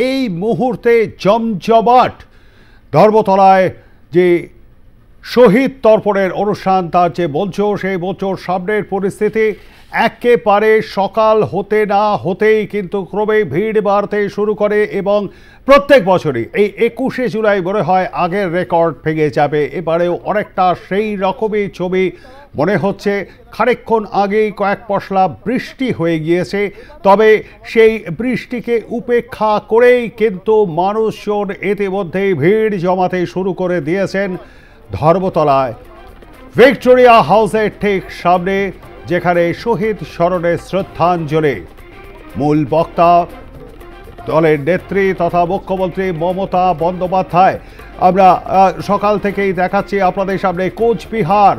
এই মুহূর্তে জমজমাট ধর্মতলায় যে শহীদ তর্পণের অনুষ্ঠান, তার যে মঞ্চ, সেই মঞ্চর সামনের পরিস্থিতি একেবারে সকাল হতে না হতেই কিন্তু ক্রমে ভিড় বাড়তে শুরু করে এবং প্রত্যেক বছরই এই 21শে জুলাই মনে হয় আগের রেকর্ড ভেঙে যাবে। এবারেও অনেকটা সেই রকমই ছবি মনে হচ্ছে। খানিকক্ষণ আগেই কয়েক পশলা বৃষ্টি হয়ে গিয়েছে, তবে সেই বৃষ্টিকে উপেক্ষা করেই কিন্তু মানুষজন ইতিমধ্যেই ভিড় জমাতে শুরু করে দিয়েছেন ধর্মতলায় ভিক্টোরিয়া হাউসের ঠিক সামনে, যেখানে শহীদ স্মরণে শ্রদ্ধাঞ্জলি। মূল বক্তা দলের নেত্রী তথা মুখ্যমন্ত্রী মমতা বন্দ্যোপাধ্যায়। আমরা সকাল থেকেই দেখাচ্ছি আপনাদের সামনে কোচবিহার,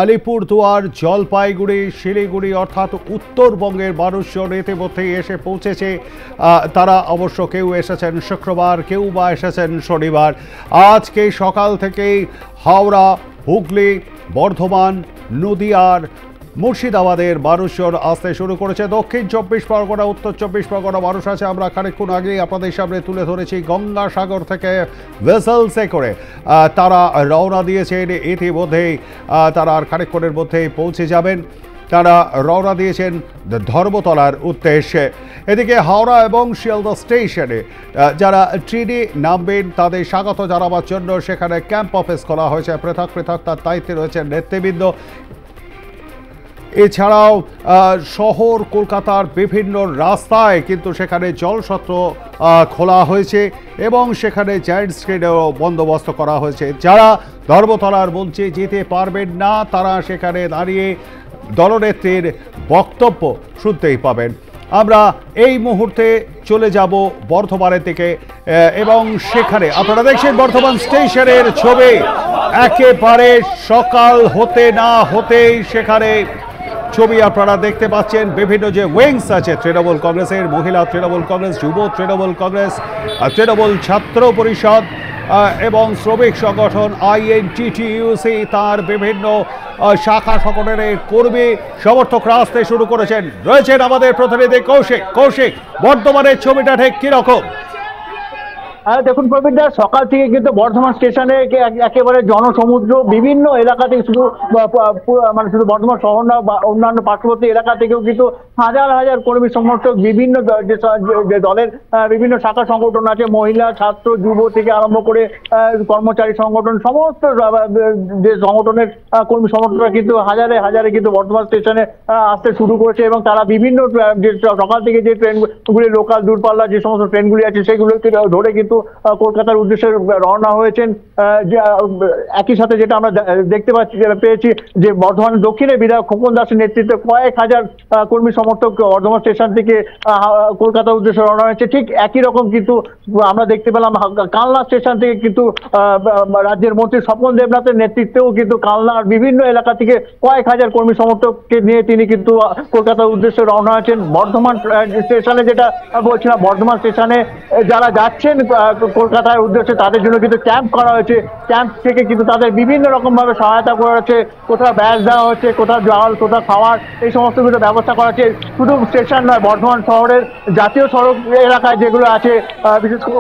আলিপুরদুয়ার, জলপাইগুড়ি, শিলিগুড়ি অর্থাৎ উত্তরবঙ্গের মানুষজন ইতিমধ্যেই এসে পৌঁছেছে। তারা অবশ্য কেউ এসেছেন শুক্রবার, কেউ বা এসেছেন শনিবার। আজকে সকাল থেকেই হাওড়া, হুগলি, বর্ধমান, নদিয়ার, মুর্শিদাবাদের মানুষজন আসতে শুরু করেছে। দক্ষিণ 24 পরগনা, উত্তর 24 পরগনা মানুষ আছে। আমরা খানিকক্ষণ আগেই আপনাদের সামনে তুলে ধরেছি গঙ্গাসাগর থেকে ভেসেলসে করে তারা রওনা দিয়েছেন। ইতিমধ্যেই তারা আর খানিকক্ষণের মধ্যেই পৌঁছে যাবেন। তারা রওনা দিয়েছেন ধর্মতলার উদ্দেশ্যে। এদিকে হাওড়া এবং শিয়ালদা স্টেশনে যারা ট্রেনে নামবেন তাদের স্বাগত জানাবার জন্য সেখানে ক্যাম্প অফিস করা হয়েছে। পৃথক পৃথক তার দায়িত্বে রয়েছেন নেতৃবৃন্দ। এছাড়াও শহর কলকাতার বিভিন্ন রাস্তায় কিন্তু সেখানে জলছত্র খোলা হয়েছে এবং সেখানে জায়ান্ট স্ক্রিনেও বন্দোবস্ত করা হয়েছে। যারা ধর্মতলার মঞ্চে যেতে পারবেন না তারা সেখানে দাঁড়িয়ে দলনেত্রীর বক্তব্য শুনতেই পাবেন। আমরা এই মুহূর্তে চলে যাব বর্ধমানের দিকে এবং সেখানে আপনারা দেখছেন বর্ধমান স্টেশনের ছবি। একেবারে সকাল হতে না হতেই সেখানে ছবি আপনারা দেখতে পাচ্ছেন। বিভিন্ন যে উইংস আছে, তৃণমূল কংগ্রেসের, মহিলা তৃণমূল কংগ্রেস, যুব তৃণমূল কংগ্রেস, তৃণমূল ছাত্র পরিষদ এবং শ্রমিক সংগঠন INTTUC, তার বিভিন্ন শাখা সংগঠনের কর্মী সমর্থকরা আসতে শুরু করেছেন। রয়েছেন আমাদের প্রতিনিধি কৌশিক। বর্তমানের ছবিটা ঠিক কিরকম? দেখুন প্রবীরদা, সকাল থেকে কিন্তু বর্ধমান স্টেশনে একেবারে জনসমুদ্র। বিভিন্ন এলাকা থেকে শুধু শুধু বর্ধমান শহর না বা অন্যান্য পার্শ্ববর্তী এলাকা থেকেও কিন্তু হাজার হাজার কর্মী সমর্থক, বিভিন্ন যে দলের বিভিন্ন শাখা সংগঠন আছে, মহিলা, ছাত্র, যুব থেকে আরম্ভ করে কর্মচারী সংগঠন, সমস্ত যে সংগঠনের কর্মী সমর্থকরা কিন্তু হাজারে হাজারে কিন্তু বর্ধমান স্টেশনে আসতে শুরু করেছে এবং তারা বিভিন্ন যে সকাল থেকে যে ট্রেনগুলি, লোকাল দূরপাল্লা যে সমস্ত ট্রেনগুলি আছে সেগুলোকে ধরে কিন্তু কলকাতার উদ্দেশ্যে রওনা হয়েছেন। একই সাথে যেটা আমরা দেখতে পেয়েছি যে বর্ধমান দক্ষিণের বিধায়ক খোকন দাসের নেতৃত্বে কয়েক হাজার কর্মী সমর্থক বর্ধমান স্টেশন থেকে কলকাতার উদ্দেশ্যে রওনা হয়েছে। ঠিক একই রকম কিন্তু আমরা দেখতে পেলাম কালনা স্টেশন থেকে কিন্তু রাজ্যের মন্ত্রী স্বপন দেবনাথের নেতৃত্বেও কিন্তু কালনার বিভিন্ন এলাকা থেকে কয়েক হাজার কর্মী সমর্থককে নিয়ে তিনি কিন্তু কলকাতার উদ্দেশ্যে রওনা হয়েছেন। বর্ধমান স্টেশনে যেটা বলছিলাম, বর্ধমান স্টেশনে যারা যাচ্ছেন কলকাতার উদ্দেশ্যে তাদের জন্য কিন্তু ক্যাম্প করা হয়েছে। ক্যাম্প থেকে কিন্তু তাদের বিভিন্ন রকম ভাবে সহায়তা করা হচ্ছে। কোথাও ব্যাগ দেওয়া হচ্ছে, কোথাও জল, কোথাও খাওয়ার, এই সমস্ত কিছু ব্যবস্থা করা হচ্ছে। শুধু স্টেশন নয়, বর্ধমান শহরের জাতীয় সড়ক এলাকায় যেগুলো আছে, বিশেষ করে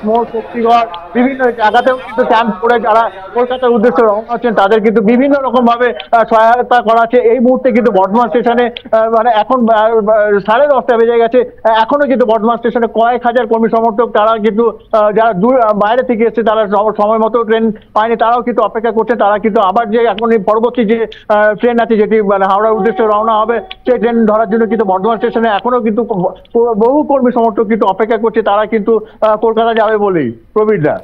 মোড়, শক্তিগড়, বিভিন্ন জায়গাতেও কিন্তু ক্যাম্প করে যারা কলকাতার উদ্দেশ্যে রওনা হচ্ছেন তাদের কিন্তু বিভিন্ন রকম ভাবে সহায়তা করা হচ্ছে। এই মুহূর্তে কিন্তু বর্ধমান স্টেশনে এখন 10:30 বেজে গেছে, এখনো কিন্তু বর্ধমান স্টেশনে কয়েক হাজার কর্মী সমর্থক তারা কিন্তু যারা দূর বাইরে থেকে এসছে, তারা সময় মতো ট্রেন পায়নি, তারাও কিন্তু অপেক্ষা করছে। তারা কিন্তু আবার যে এখন পরবর্তী যে ট্রেন আছে যেটি হাওড়ার উদ্দেশ্যে রওনা হবে, সেই ট্রেন ধরার জন্য কিন্তু বর্ধমান স্টেশনে এখনো কিন্তু বহু কর্মী সমর্থক কিন্তু অপেক্ষা করছে। তারা কিন্তু কলকাতা যাবে বলেই। প্রবীরদা,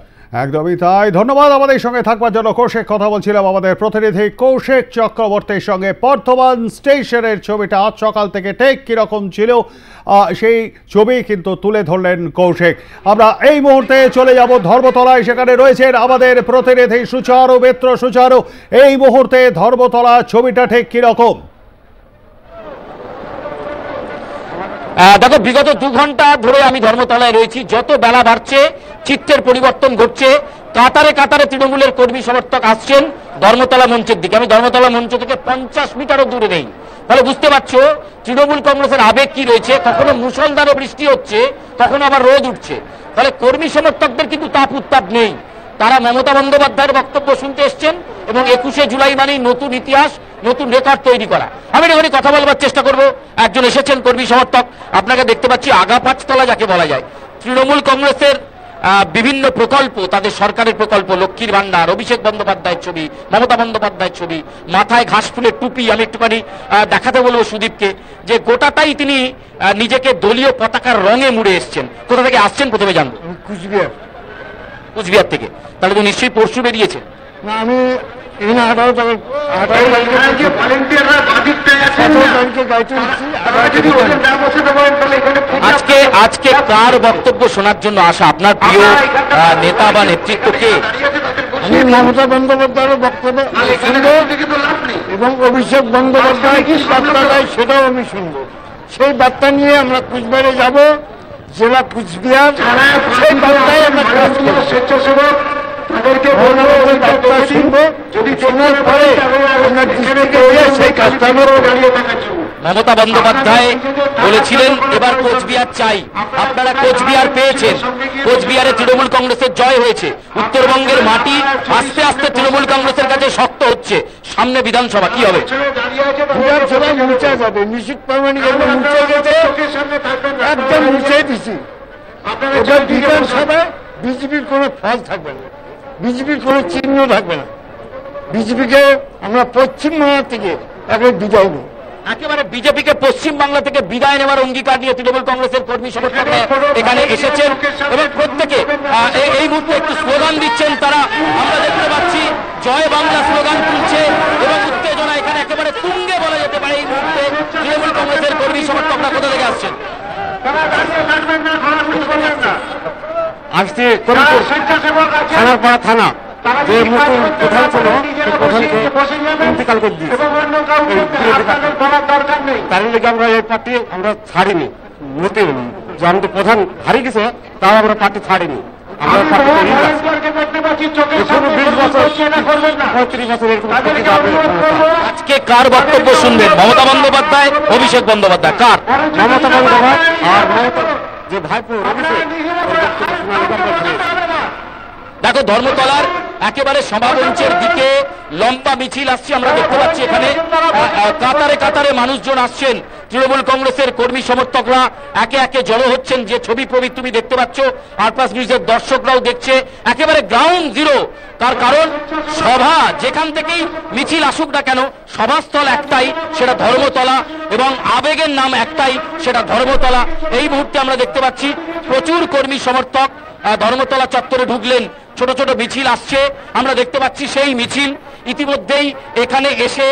একদমই তাই। ধন্যবাদ আমাদের সঙ্গে থাকবার জন্য কৌশিক। কথা বলছিলাম আমাদের প্রতিনিধি কৌশিক চক্রবর্তীর সঙ্গে। বর্ধমান স্টেশনের ছবিটা আজ সকাল থেকে ঠিক কিরকম ছিল সেই ছবি কিন্তু তুলে ধরলেন কৌশিক। আমরা এই মুহূর্তে চলে যাব ধর্মতলায়, সেখানে রয়েছেন আমাদের প্রতিনিধি সুচারু মিত্র। সুচারু, এই মুহূর্তে ধর্মতলা ছবিটা ঠিক কিরকম? দেখো, বিগত 2 ঘন্টা ধরে আমি ধর্মতলায় রয়েছি। যত বেলা বাড়ছে চিত্রের পরিবর্তন ঘটছে। কাতারে কাতারে তৃণমূলের কর্মী সমর্থক আসছেন ধর্মতলা মঞ্চের দিকে। আমি ধর্মতলা মঞ্চ থেকে 50 মিটারও দূরে নেই। তাহলে বুঝতে পারছো তৃণমূল কংগ্রেসের আবেগ কি রয়েছে। কখনো মুষলধারে বৃষ্টি হচ্ছে, কখনো আবার রোদ উঠছে। তাহলে কর্মী সমর্থকদের কিন্তু তাপ উত্তাপ নেই। তারা মমতা বন্দ্যোপাধ্যায়ের বক্তব্য শুনতে এসছেন এবং 21শে জুলাই মানেই নতুন ইতিহাস, নতুন রেকর্ড তৈরি করা। আমি এখানে কথা বলবার চেষ্টা করব। একজন এসেছেন কর্মী সমর্থক, আপনাকে দেখতে পাচ্ছি আগা পাঁচতলা যাকে বলা যায়। তৃণমূল কংগ্রেসের বিভিন্ন প্রকল্প, তাদের সরকারের প্রকল্প, লক্ষ্মীর ভান্ডার, অভিষেক বন্দ্যোপাধ্যায়ের ছবি, মমতা বন্দ্যোপাধ্যায়ের ছবি, মাথায় ঘাস ফুলের টুপি। আমি একটুখানি দেখাতে বলবো সুদীপকে যে গোটাটাই তিনি নিজেকে দলীয় পতাকার রঙে মুড়ে এসছেন। কোথা থেকে আসছেন প্রথমে জানবো। কুচবিহার। কুচবিহার থেকে? তাহলে তো নিশ্চয়ই পরশু বেরিয়েছেন। না, আমি এখানে 18 তারিখে আজকে কার বক্তব্য শোনার জন্য আসা? আপনার প্রিয় নেতা বা নেতৃত্বকে? আমি মমতা বন্দ্যোপাধ্যায়ের বক্তব্য শুনবো এবং অভিষেক বন্দ্যোপাধ্যায় কি বার্তা দেয় সেটাও আমি শুনবো। সেই বার্তা নিয়ে আমরা কুচবিহারে যাব, জেলা কুচবিহার। সেই বার্তায় আমরা স্বেচ্ছাসেবক তাদেরকে বলবো, ওই বার্তা শুনবো। যদি শোনার পরে আমরা ডিস্ট্রিক্টে গিয়ে সেই কাজটা দাঁড়িয়ে থাকার জন্য মমতা বন্দ্যোপাধ্যায় বলেছিলেন এবার কোচবিহার চাই। আপনারা কোচবিহার পেয়েছেন। কোচবিহারে তৃণমূল কংগ্রেসের জয় হয়েছে। উত্তরবঙ্গের মাটি আস্তে আস্তে তৃণমূল কংগ্রেসের কাছে শক্ত হচ্ছে। সামনে বিধানসভা কি হবে? বিধানসভা মুছে যাবে, নিশ্চিত প্রামাণিক মুছে গেছে, একদম মুছে দিছি। এবার বিধানসভায় বিজেপির কোনো ফল থাকবে না, বিজেপির কোনো চিহ্ন থাকবে না। বিজেপিকে আমরা পশ্চিমবাংলা থেকে একবার বিদায় নেব। একেবারে বিজেপিকে পশ্চিমবাংলা থেকে বিদায় নেওয়ার অঙ্গীকার নিয়ে তৃণমূল কংগ্রেসের কর্মী সমর্থকরা এখানে এসেছেন এবং প্রত্যেকে এই মুহূর্তে একটু স্লোগান দিচ্ছেন তারা। আমরা দেখতে পাচ্ছি জয় বাংলা স্লোগান তুলছে এবং উত্তেজনা এখানে একেবারে তুঙ্গে বলা যেতে পারে এই মুহূর্তে। তৃণমূল কংগ্রেসের কর্মী সমর্থকরা কোথা থেকে আসছেন? আসছে খানারপাড়া থানা, যে নতুন প্রধান ছিল প্রধানকে ইন্তেকাল করে দিয়েছে। তার লেগে আমরা এই পার্টি আমরা ছাড়িনি। নতুন যে আমাদের প্রধান হারিয়ে গেছে তাও আমরা পার্টি ছাড়িনি। আমরা আজকে কার বক্তব্য শুনবেন? মমতা বন্দ্যোপাধ্যায়, অভিষেক বন্দ্যোপাধ্যায়? কার? মমতা বন্দ্যোপাধ্যায় আর মমতা যে ভাইপো অভিষেক। দেখো ধর্মতলার একেবারে সভামঞ্চের দিকে লম্বা মিছিল আসছে। আমরা দেখতে পাচ্ছি এখানে কাতারে কাতারে মানুষজন আসছেন। তৃণমূল কংগ্রেসের কর্মী সমর্থকরা একে একে জড়ো হচ্ছেন। যে ছবি প্রবীর তুমি দেখতে পাচ্ছ, আরপাস নিউজের দর্শকরাও দেখছে। একেবারে গ্রাউন্ড জিরো। তার কারণ সভা যেখান থেকেই মিছিল আসুক না কেন, সভাস্থল একটাই, সেটা ধর্মতলা, এবং আবেগের নাম একটাই, সেটা ধর্মতলা। এই মুহূর্তে আমরা দেখতে পাচ্ছি প্রচুর কর্মী সমর্থক ধর্মতলা চত্বরে ঢুকলেন। ছোট ছোট মিছিল আসছে, আমরা দেখতে পাচ্ছি সেই মিছিল ইতিমধ্যেই এখানে এসে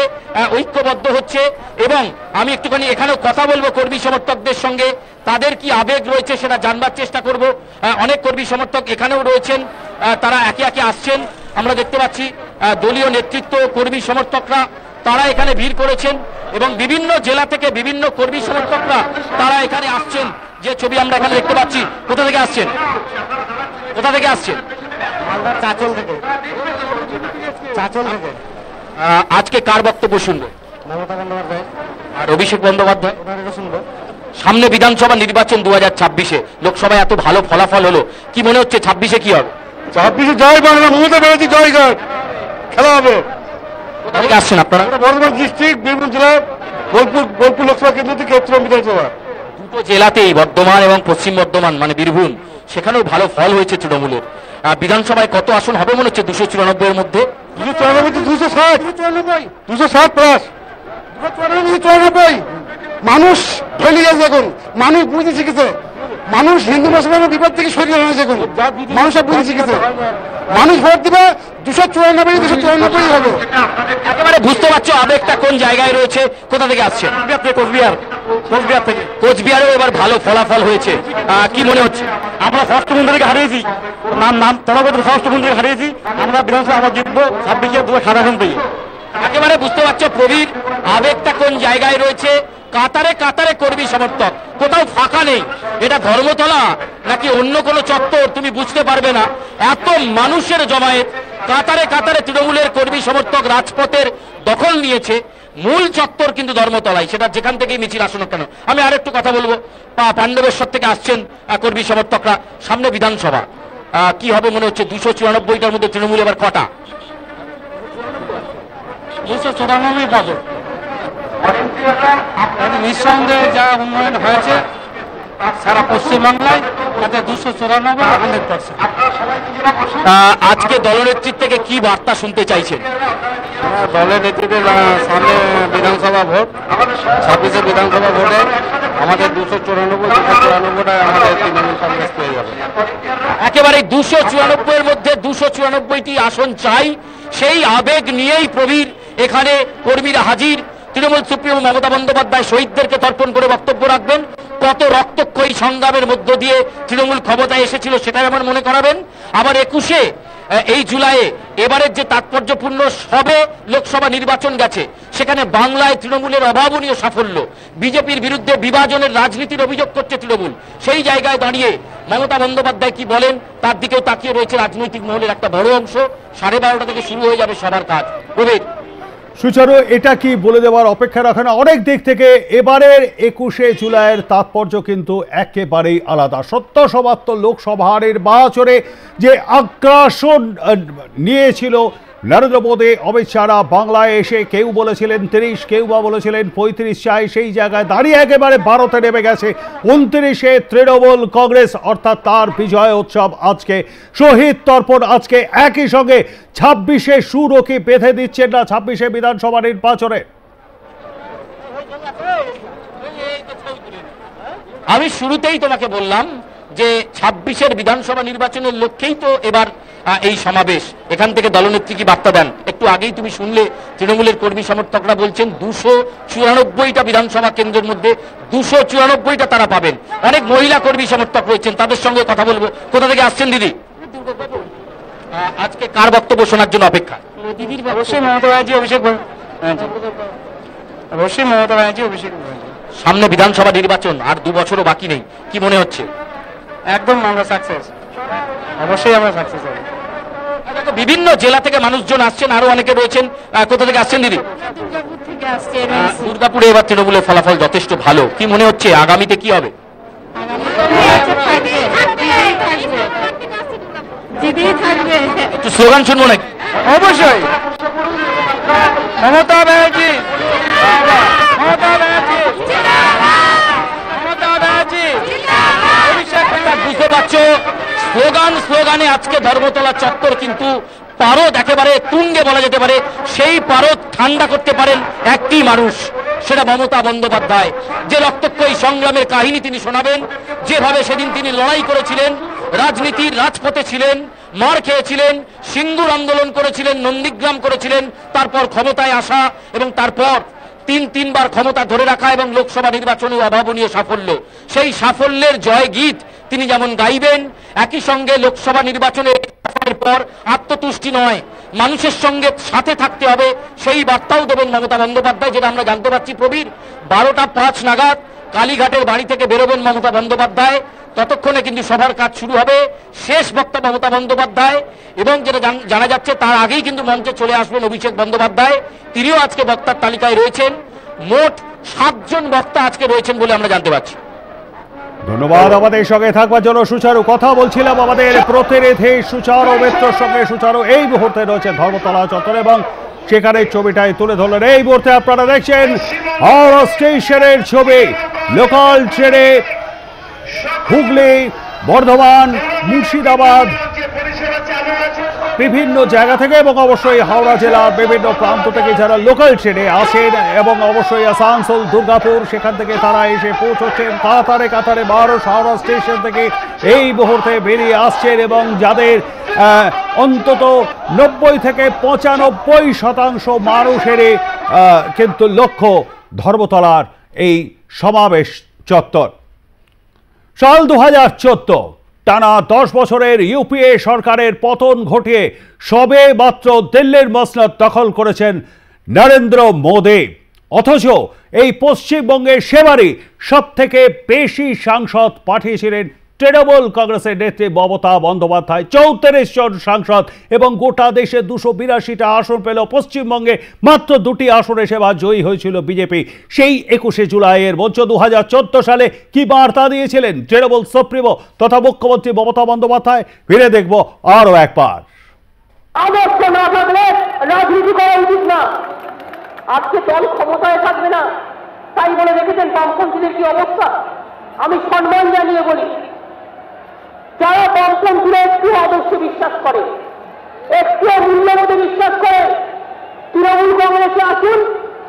ঐক্যবদ্ধ হচ্ছে। এবং আমি একটুখানি এখানেও কথা বলবো কর্মী সমর্থকদের সঙ্গে, তাদের কি আবেগ রয়েছে সেটা জানবার চেষ্টা করব। অনেক কর্মী সমর্থক এখানেও রয়েছেন, তারা একে একে আসছেন। আমরা দেখতে পাচ্ছি দলীয় নেতৃত্ব, কর্মী সমর্থকরা তারা এখানে ভিড় করেছেন এবং বিভিন্ন জেলা থেকে বিভিন্ন কর্মী সমর্থকরা তারা এখানে আসছেন। যে ছবি আমরা এখানে দেখতে পাচ্ছি। কোথা থেকে আসছেন? কোথা থেকে আসছেন? চাচল থেকে। চাচল থেকে। আজকে কার বক্তব্য শুনবো? মমতা বন্দ্যোপাধ্যায় আর অভিষেক বন্দ্যোপাধ্যায়? ওনাকে শুনবো। সামনে বিধানসভা নির্বাচন 2026-এ, লোকসভায় এত ভালো ফলাফল হলো, কি মনে হচ্ছে 26-এ কি হবে? 26-এ জয় বাংলা, মমতা ব্যানার্জি জয় জয় খেলা হবে। কোথা থেকে আসছেন আপনারা? বর্ধমান ডিস্ট্রিক্ট, বীরভূম জেলা, বোলপুর লোকসভা কেন্দ্র থেকে উত্তর বিধানসভা। দুটো জেলাতেই, বর্ধমান এবং পশ্চিম বর্ধমান মানে বীরভূম, সেখানেও ভালো ফল হয়েছে তৃণমূলের। বিধানসভায় কত আসন হবে মনে হচ্ছে? 294 এর মধ্যে 260 প্লাস 294। মানুষ ফেলে গেছে এখন, মানুষ বুঝতে শিখেছে। মানুষ হিন্দু মুসলমানের বিপদ থেকে সরিয়ে আনা এখন মানুষ সব বুঝতে শিখেছে। মানুষ ভোট দিবে 294 হবে। একেবারে বুঝতে পারছো আবেগটা কোন জায়গায় রয়েছে। কোথা থেকে আসছে? কোচবিহার। কোচবিহার থেকে। কোচবিহারেও এবার ভালো ফলাফল হয়েছে, কি মনে হচ্ছে? আমরা স্বরাষ্ট্রমন্ত্রীকে হারিয়েছি, নাম তলাগত স্বরাষ্ট্রমন্ত্রীকে হারিয়েছি। আমরা বিধানসভা আবার জিতবো 26-এ 257 থেকে। একেবারে বুঝতে পারছো প্রবীর আবেগটা কোন জায়গায় রয়েছে। কাতারে কাতারে কর্মী সমর্থক, কোথাও ফাঁকা নেই। এটা ধর্মতলা নাকি অন্য কোনো চত্বর তুমি বুঝতে পারবে না, এত মানুষের জমায়েত। কাতারে কাতারে তৃণমূলের কর্মী সমর্থক রাজপথের দখল নিয়েছে। মূল চত্বর কিন্তু ধর্মতলায়, সেটা যেখান থেকেই মিছিল আসুন কেন। আমি আরেকটু কথা বলবো, পাণ্ডবেশ্বর থেকে আসছেন কর্মী সমর্থকরা, সামনে বিধানসভা, কি হবে মনে হচ্ছে? 294টার মধ্যে তৃণমূল এবার কটা? 294 পাবে। নিঃসন্দেহে যা উন্নয়ন হয়েছে সারা পশ্চিমবাংলায়, তাতে 294 100%। আজকে দলনেত্রীর থেকে কি বার্তা শুনতে চাইছেন? দলের নেতৃত্বে সামনে বিধানসভা ভোট, 26 বিধানসভা ভোটে আমাদের 294 আমাদের তৃণমূল কংগ্রেস পেয়ে যাবে। একেবারে 294 মধ্যে 294টি আসন চাই, সেই আবেগ নিয়েই প্রবীর এখানে কর্মীরা হাজির। তৃণমূল সুপ্রিমো মমতা বন্দ্যোপাধ্যায় শহীদদেরকে তর্পণ করে বক্তব্য রাখবেন। কত রক্তক্ষয়ী সংগ্রামের মধ্য দিয়ে তৃণমূল ক্ষমতায় এসেছিল সেটাই আমার মনে করাবেন। আবার 21শে এই জুলাইয়ে এবারের যে তাৎপর্যপূর্ণ সবে লোকসভা নির্বাচন গেছে, সেখানে বাংলায় তৃণমূলের অভাবনীয় সাফল্য। বিজেপির বিরুদ্ধে বিভাজনের রাজনীতির অভিযোগ করছে তৃণমূল। সেই জায়গায় দাঁড়িয়ে মমতা বন্দ্যোপাধ্যায় কি বলেন তার দিকেও তাকিয়ে রয়েছে রাজনৈতিক মহলের একটা বড় অংশ। 12:30 থেকে শুরু হয়ে যাবে সবার কাজ। প্রবীর, সুচারু, এটা কি বলে দেওয়ার অপেক্ষা রাখে না? অনেক দিক থেকে এবারের 21শে জুলাইয়ের তাৎপর্য কিন্তু একেবারেই আলাদা। 70 লোকসভা নির্বাচনে যে আগ্রাসন নিয়েছিল নরেন্দ্র মোদী, অমিত শাহরা বাংলায় এসে কেউ বলেছিলেন 30, কেউ বা বলেছিলেন 35 চাই, সেই জায়গায় দাঁড়িয়ে একেবারে ভারতে নেমে গেছে 29শে তৃণমূল কংগ্রেস, অর্থাৎ তার বিজয় উৎসব আজকে। শহীদ তর্পণ আজকে, একই সঙ্গে 26শে সুরও কি বেঁধে দিচ্ছেন না 26শে বিধানসভা নির্বাচনে? আমি শুরুতেই তোমাকে বললাম যে 26শে বিধানসভা নির্বাচনের লক্ষ্যেই তো এবার এই সমাবেশ। এখান থেকে দলনেত্রী কি বার্তা দেন? একটু আগেই তুমি শুনলে তৃণমূলের কর্মী সমর্থকরা বলছেন 294টা বিধানসভা কেন্দ্রের মধ্যে 294টা তারা পাবেন। অনেক মহিলা কর্মী সমর্থক রয়েছেন, তাদের সঙ্গে কথা বলবো। কোথা থেকে আসছেন দিদি? আজকে কার বক্তব্য শোনার জন্য অপেক্ষা? দিদির অবশ্যই মমতা ব্যানার্জি, অভিষেক, অবশ্যই মমতা ব্যানার্জি, অভিষেক। সামনে বিধানসভা নির্বাচন, আর 2 বছরও বাকি নেই, কি মনে হচ্ছে? একদম আমরা সাকসেস, অবশ্যই আমরা সাকসেস হব। বিভিন্ন জেলা থেকে মানুষজন আসছেন, আরো অনেকে রয়েছেন। কোথা থেকে আসছেন দিদি? দুর্গাপুর থেকে আসছে। দুর্গাপুরে এবার তৃণমূলের ফলাফল যথেষ্ট ভালো, কি মনে হচ্ছে আগামীতে কি হবে? একটু স্লোগান শুনবো নাকি? অবশ্যই মমতা ব্যানার্জি, মমতা ব্যানার্জি, মমতা ব্যানার্জি। বুঝতে পারছো, স্লোগানে আজকে ধর্মতলা চত্বর কিন্তু পারদ একেবারে তুঙ্গে বলা যেতে পারে। সেই পারদ ঠান্ডা করতে পারেন একটি মানুষ, সেটা মমতা বন্দ্যোপাধ্যায়। যে রক্তক্ষয়ী সংগ্রামের কাহিনী তিনি শোনাবেন, যেভাবে সেদিন তিনি লড়াই করেছিলেন, রাজনীতির রাজপথে ছিলেন, মার খেয়েছিলেন, সিন্দুর আন্দোলন করেছিলেন, নন্দীগ্রাম করেছিলেন, তারপর ক্ষমতায় আসা এবং তারপর 3বার ক্ষমতা ধরে রাখা এবং লোকসভা নির্বাচনে অভাবনীয় সাফল্য। সেই সাফল্যের জয় গীত তিনি যেমন গাইবেন, একই সঙ্গে লোকসভা নির্বাচনের পর আত্মতুষ্টি নয়, মানুষের সঙ্গে সাথে থাকতে হবে, সেই বার্তাও দেবেন মমতা বন্দ্যোপাধ্যায়। যেটা আমরা জানতে পারছি প্রবীর, 12টা 5 নাগাদ কালীঘাটের বাড়ি থেকে বেরোবেন মমতা বন্দ্যোপাধ্যায়। ততক্ষণে কিন্তু সভার কাজ শুরু হবে। শেষ বক্তা মমতা বন্দ্যোপাধ্যায়, এবং যেটা জানা যাচ্ছে তার আগেই কিন্তু মঞ্চে চলে আসবেন অভিষেক বন্দ্যোপাধ্যায়। তিনিও আজকে বক্তার তালিকায় রয়েছেন। মোট 7 জন বক্তা আজকে রয়েছেন বলে আমরা জানতে পারছি। ধন্যবাদ আমাদের সঙ্গে থাকবার জন্য। সুচারু, কথা বলছিলাম আমাদের প্রতিনিধি সুচারু মিত্রর সঙ্গে। সুচারু এই মুহূর্তে রয়েছে ধর্মতলা চত্বরে এবং সেখানে ছবিটাই তুলে ধরলেন। এই মুহূর্তে আপনারা দেখছেন হাওড়া স্টেশনের ছবি। লোকাল ট্রেনে হুগলি, বর্ধমান, মুর্শিদাবাদ, বিভিন্ন জায়গা থেকে এবং অবশ্যই হাওড়া জেলার বিভিন্ন প্রান্ত থেকে যারা লোকাল ট্রেনে আসেন এবং অবশ্যই আসানসোল, দুর্গাপুর, সেখান থেকে তারা এসে পৌঁছচ্ছেন কাতারে কাতারে হাওড়া স্টেশন থেকে এই মুহূর্তে বেরিয়ে আসছেন এবং যাদের অন্তত 90 থেকে 95% মানুষের কিন্তু লক্ষ্য ধর্মতলার এই সমাবেশ চত্বর। সাল 2014, টানা 10 বছরের ইউপিএ সরকারের পতন ঘটিয়ে সবে মাত্র দিল্লির মসনদ দখল করেছেন নরেন্দ্র মোদী। অথচ এই পশ্চিমবঙ্গের সেবারই সব থেকে বেশি সাংসদ পাঠিয়েছিলেন তৃণমূল কংগ্রেসের নেত্রী মমতা বন্দ্যোপাধ্যায় 34 জন সাংসদ এবং গোটা দেশে 282টা আসন পেল। পশ্চিমবঙ্গে মাত্র 2টি আসনে সেবার জয়ী হয়েছিল বিজেপি। সেই 21শে জুলাইয়ের মঞ্চ 2014 সালে কি বার্তা দিয়েছিলেন তৃণমূল সুপ্রিমো তথা মুখ্যমন্ত্রী মমতা বন্দ্যোপাধ্যায়, ফিরে দেখব আরো একবার। আদর্শ না থাকলে রাজনীতি করা উচিত না। আজকে দল ক্ষমতায় থাকবে না, তাই বলে দেখেছেন বামপন্থীদের কি অবস্থা। আমি সম্মান জানিয়ে বলি, যারা বামপন্থীরা একটু আদর্শে বিশ্বাস করে, একটু মূল্যবোধে বিশ্বাস করে, তৃণমূল কংগ্রেসে আসুন,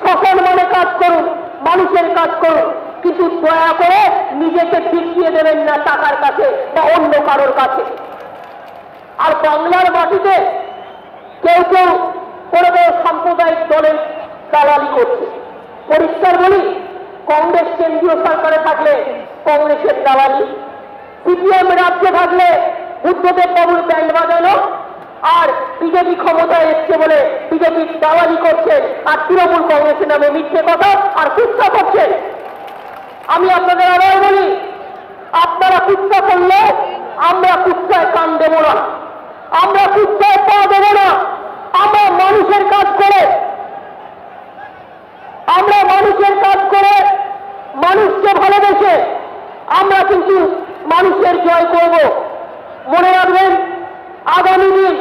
সসম্মানে কাজ করুন, মানুষের কাজ করুন, কিন্তু দয়া করে নিজেকে ঠিকিয়ে দেবেন না টাকার কাছে বা অন্য কারোর কাছে। আর বাংলার মাটিতে কেউ কেউ কোনো কোনো সাম্প্রদায়িক দলের দালালি করছে। পরিষ্কার বলি, কংগ্রেস কেন্দ্রীয় সরকারে থাকলে কংগ্রেসের দালালি, সিপিএম রাজ্যে থাকলে বুদ্ধদেব বাবুর ব্যান্ড বাজানো, আর বিজেপি ক্ষমতায় এসছে বলে বিজেপির দালালি করছেন, আর তৃণমূল কংগ্রেসের নামে মিথ্যে কথা আর কুৎসা করছেন। আমি আপনাদের আবার বলি, আপনারা কুৎসা করলে আমরা কুৎসায় কান দেব না, আমরা কুৎসায় পা দেব না। আমরা মানুষের কাজ করে, আমরা মানুষের কাজ করে, মানুষকে ভালোবেসে আমরা কিন্তু মানুষের জয় করব। মনে রাখবেন, আগামী দিন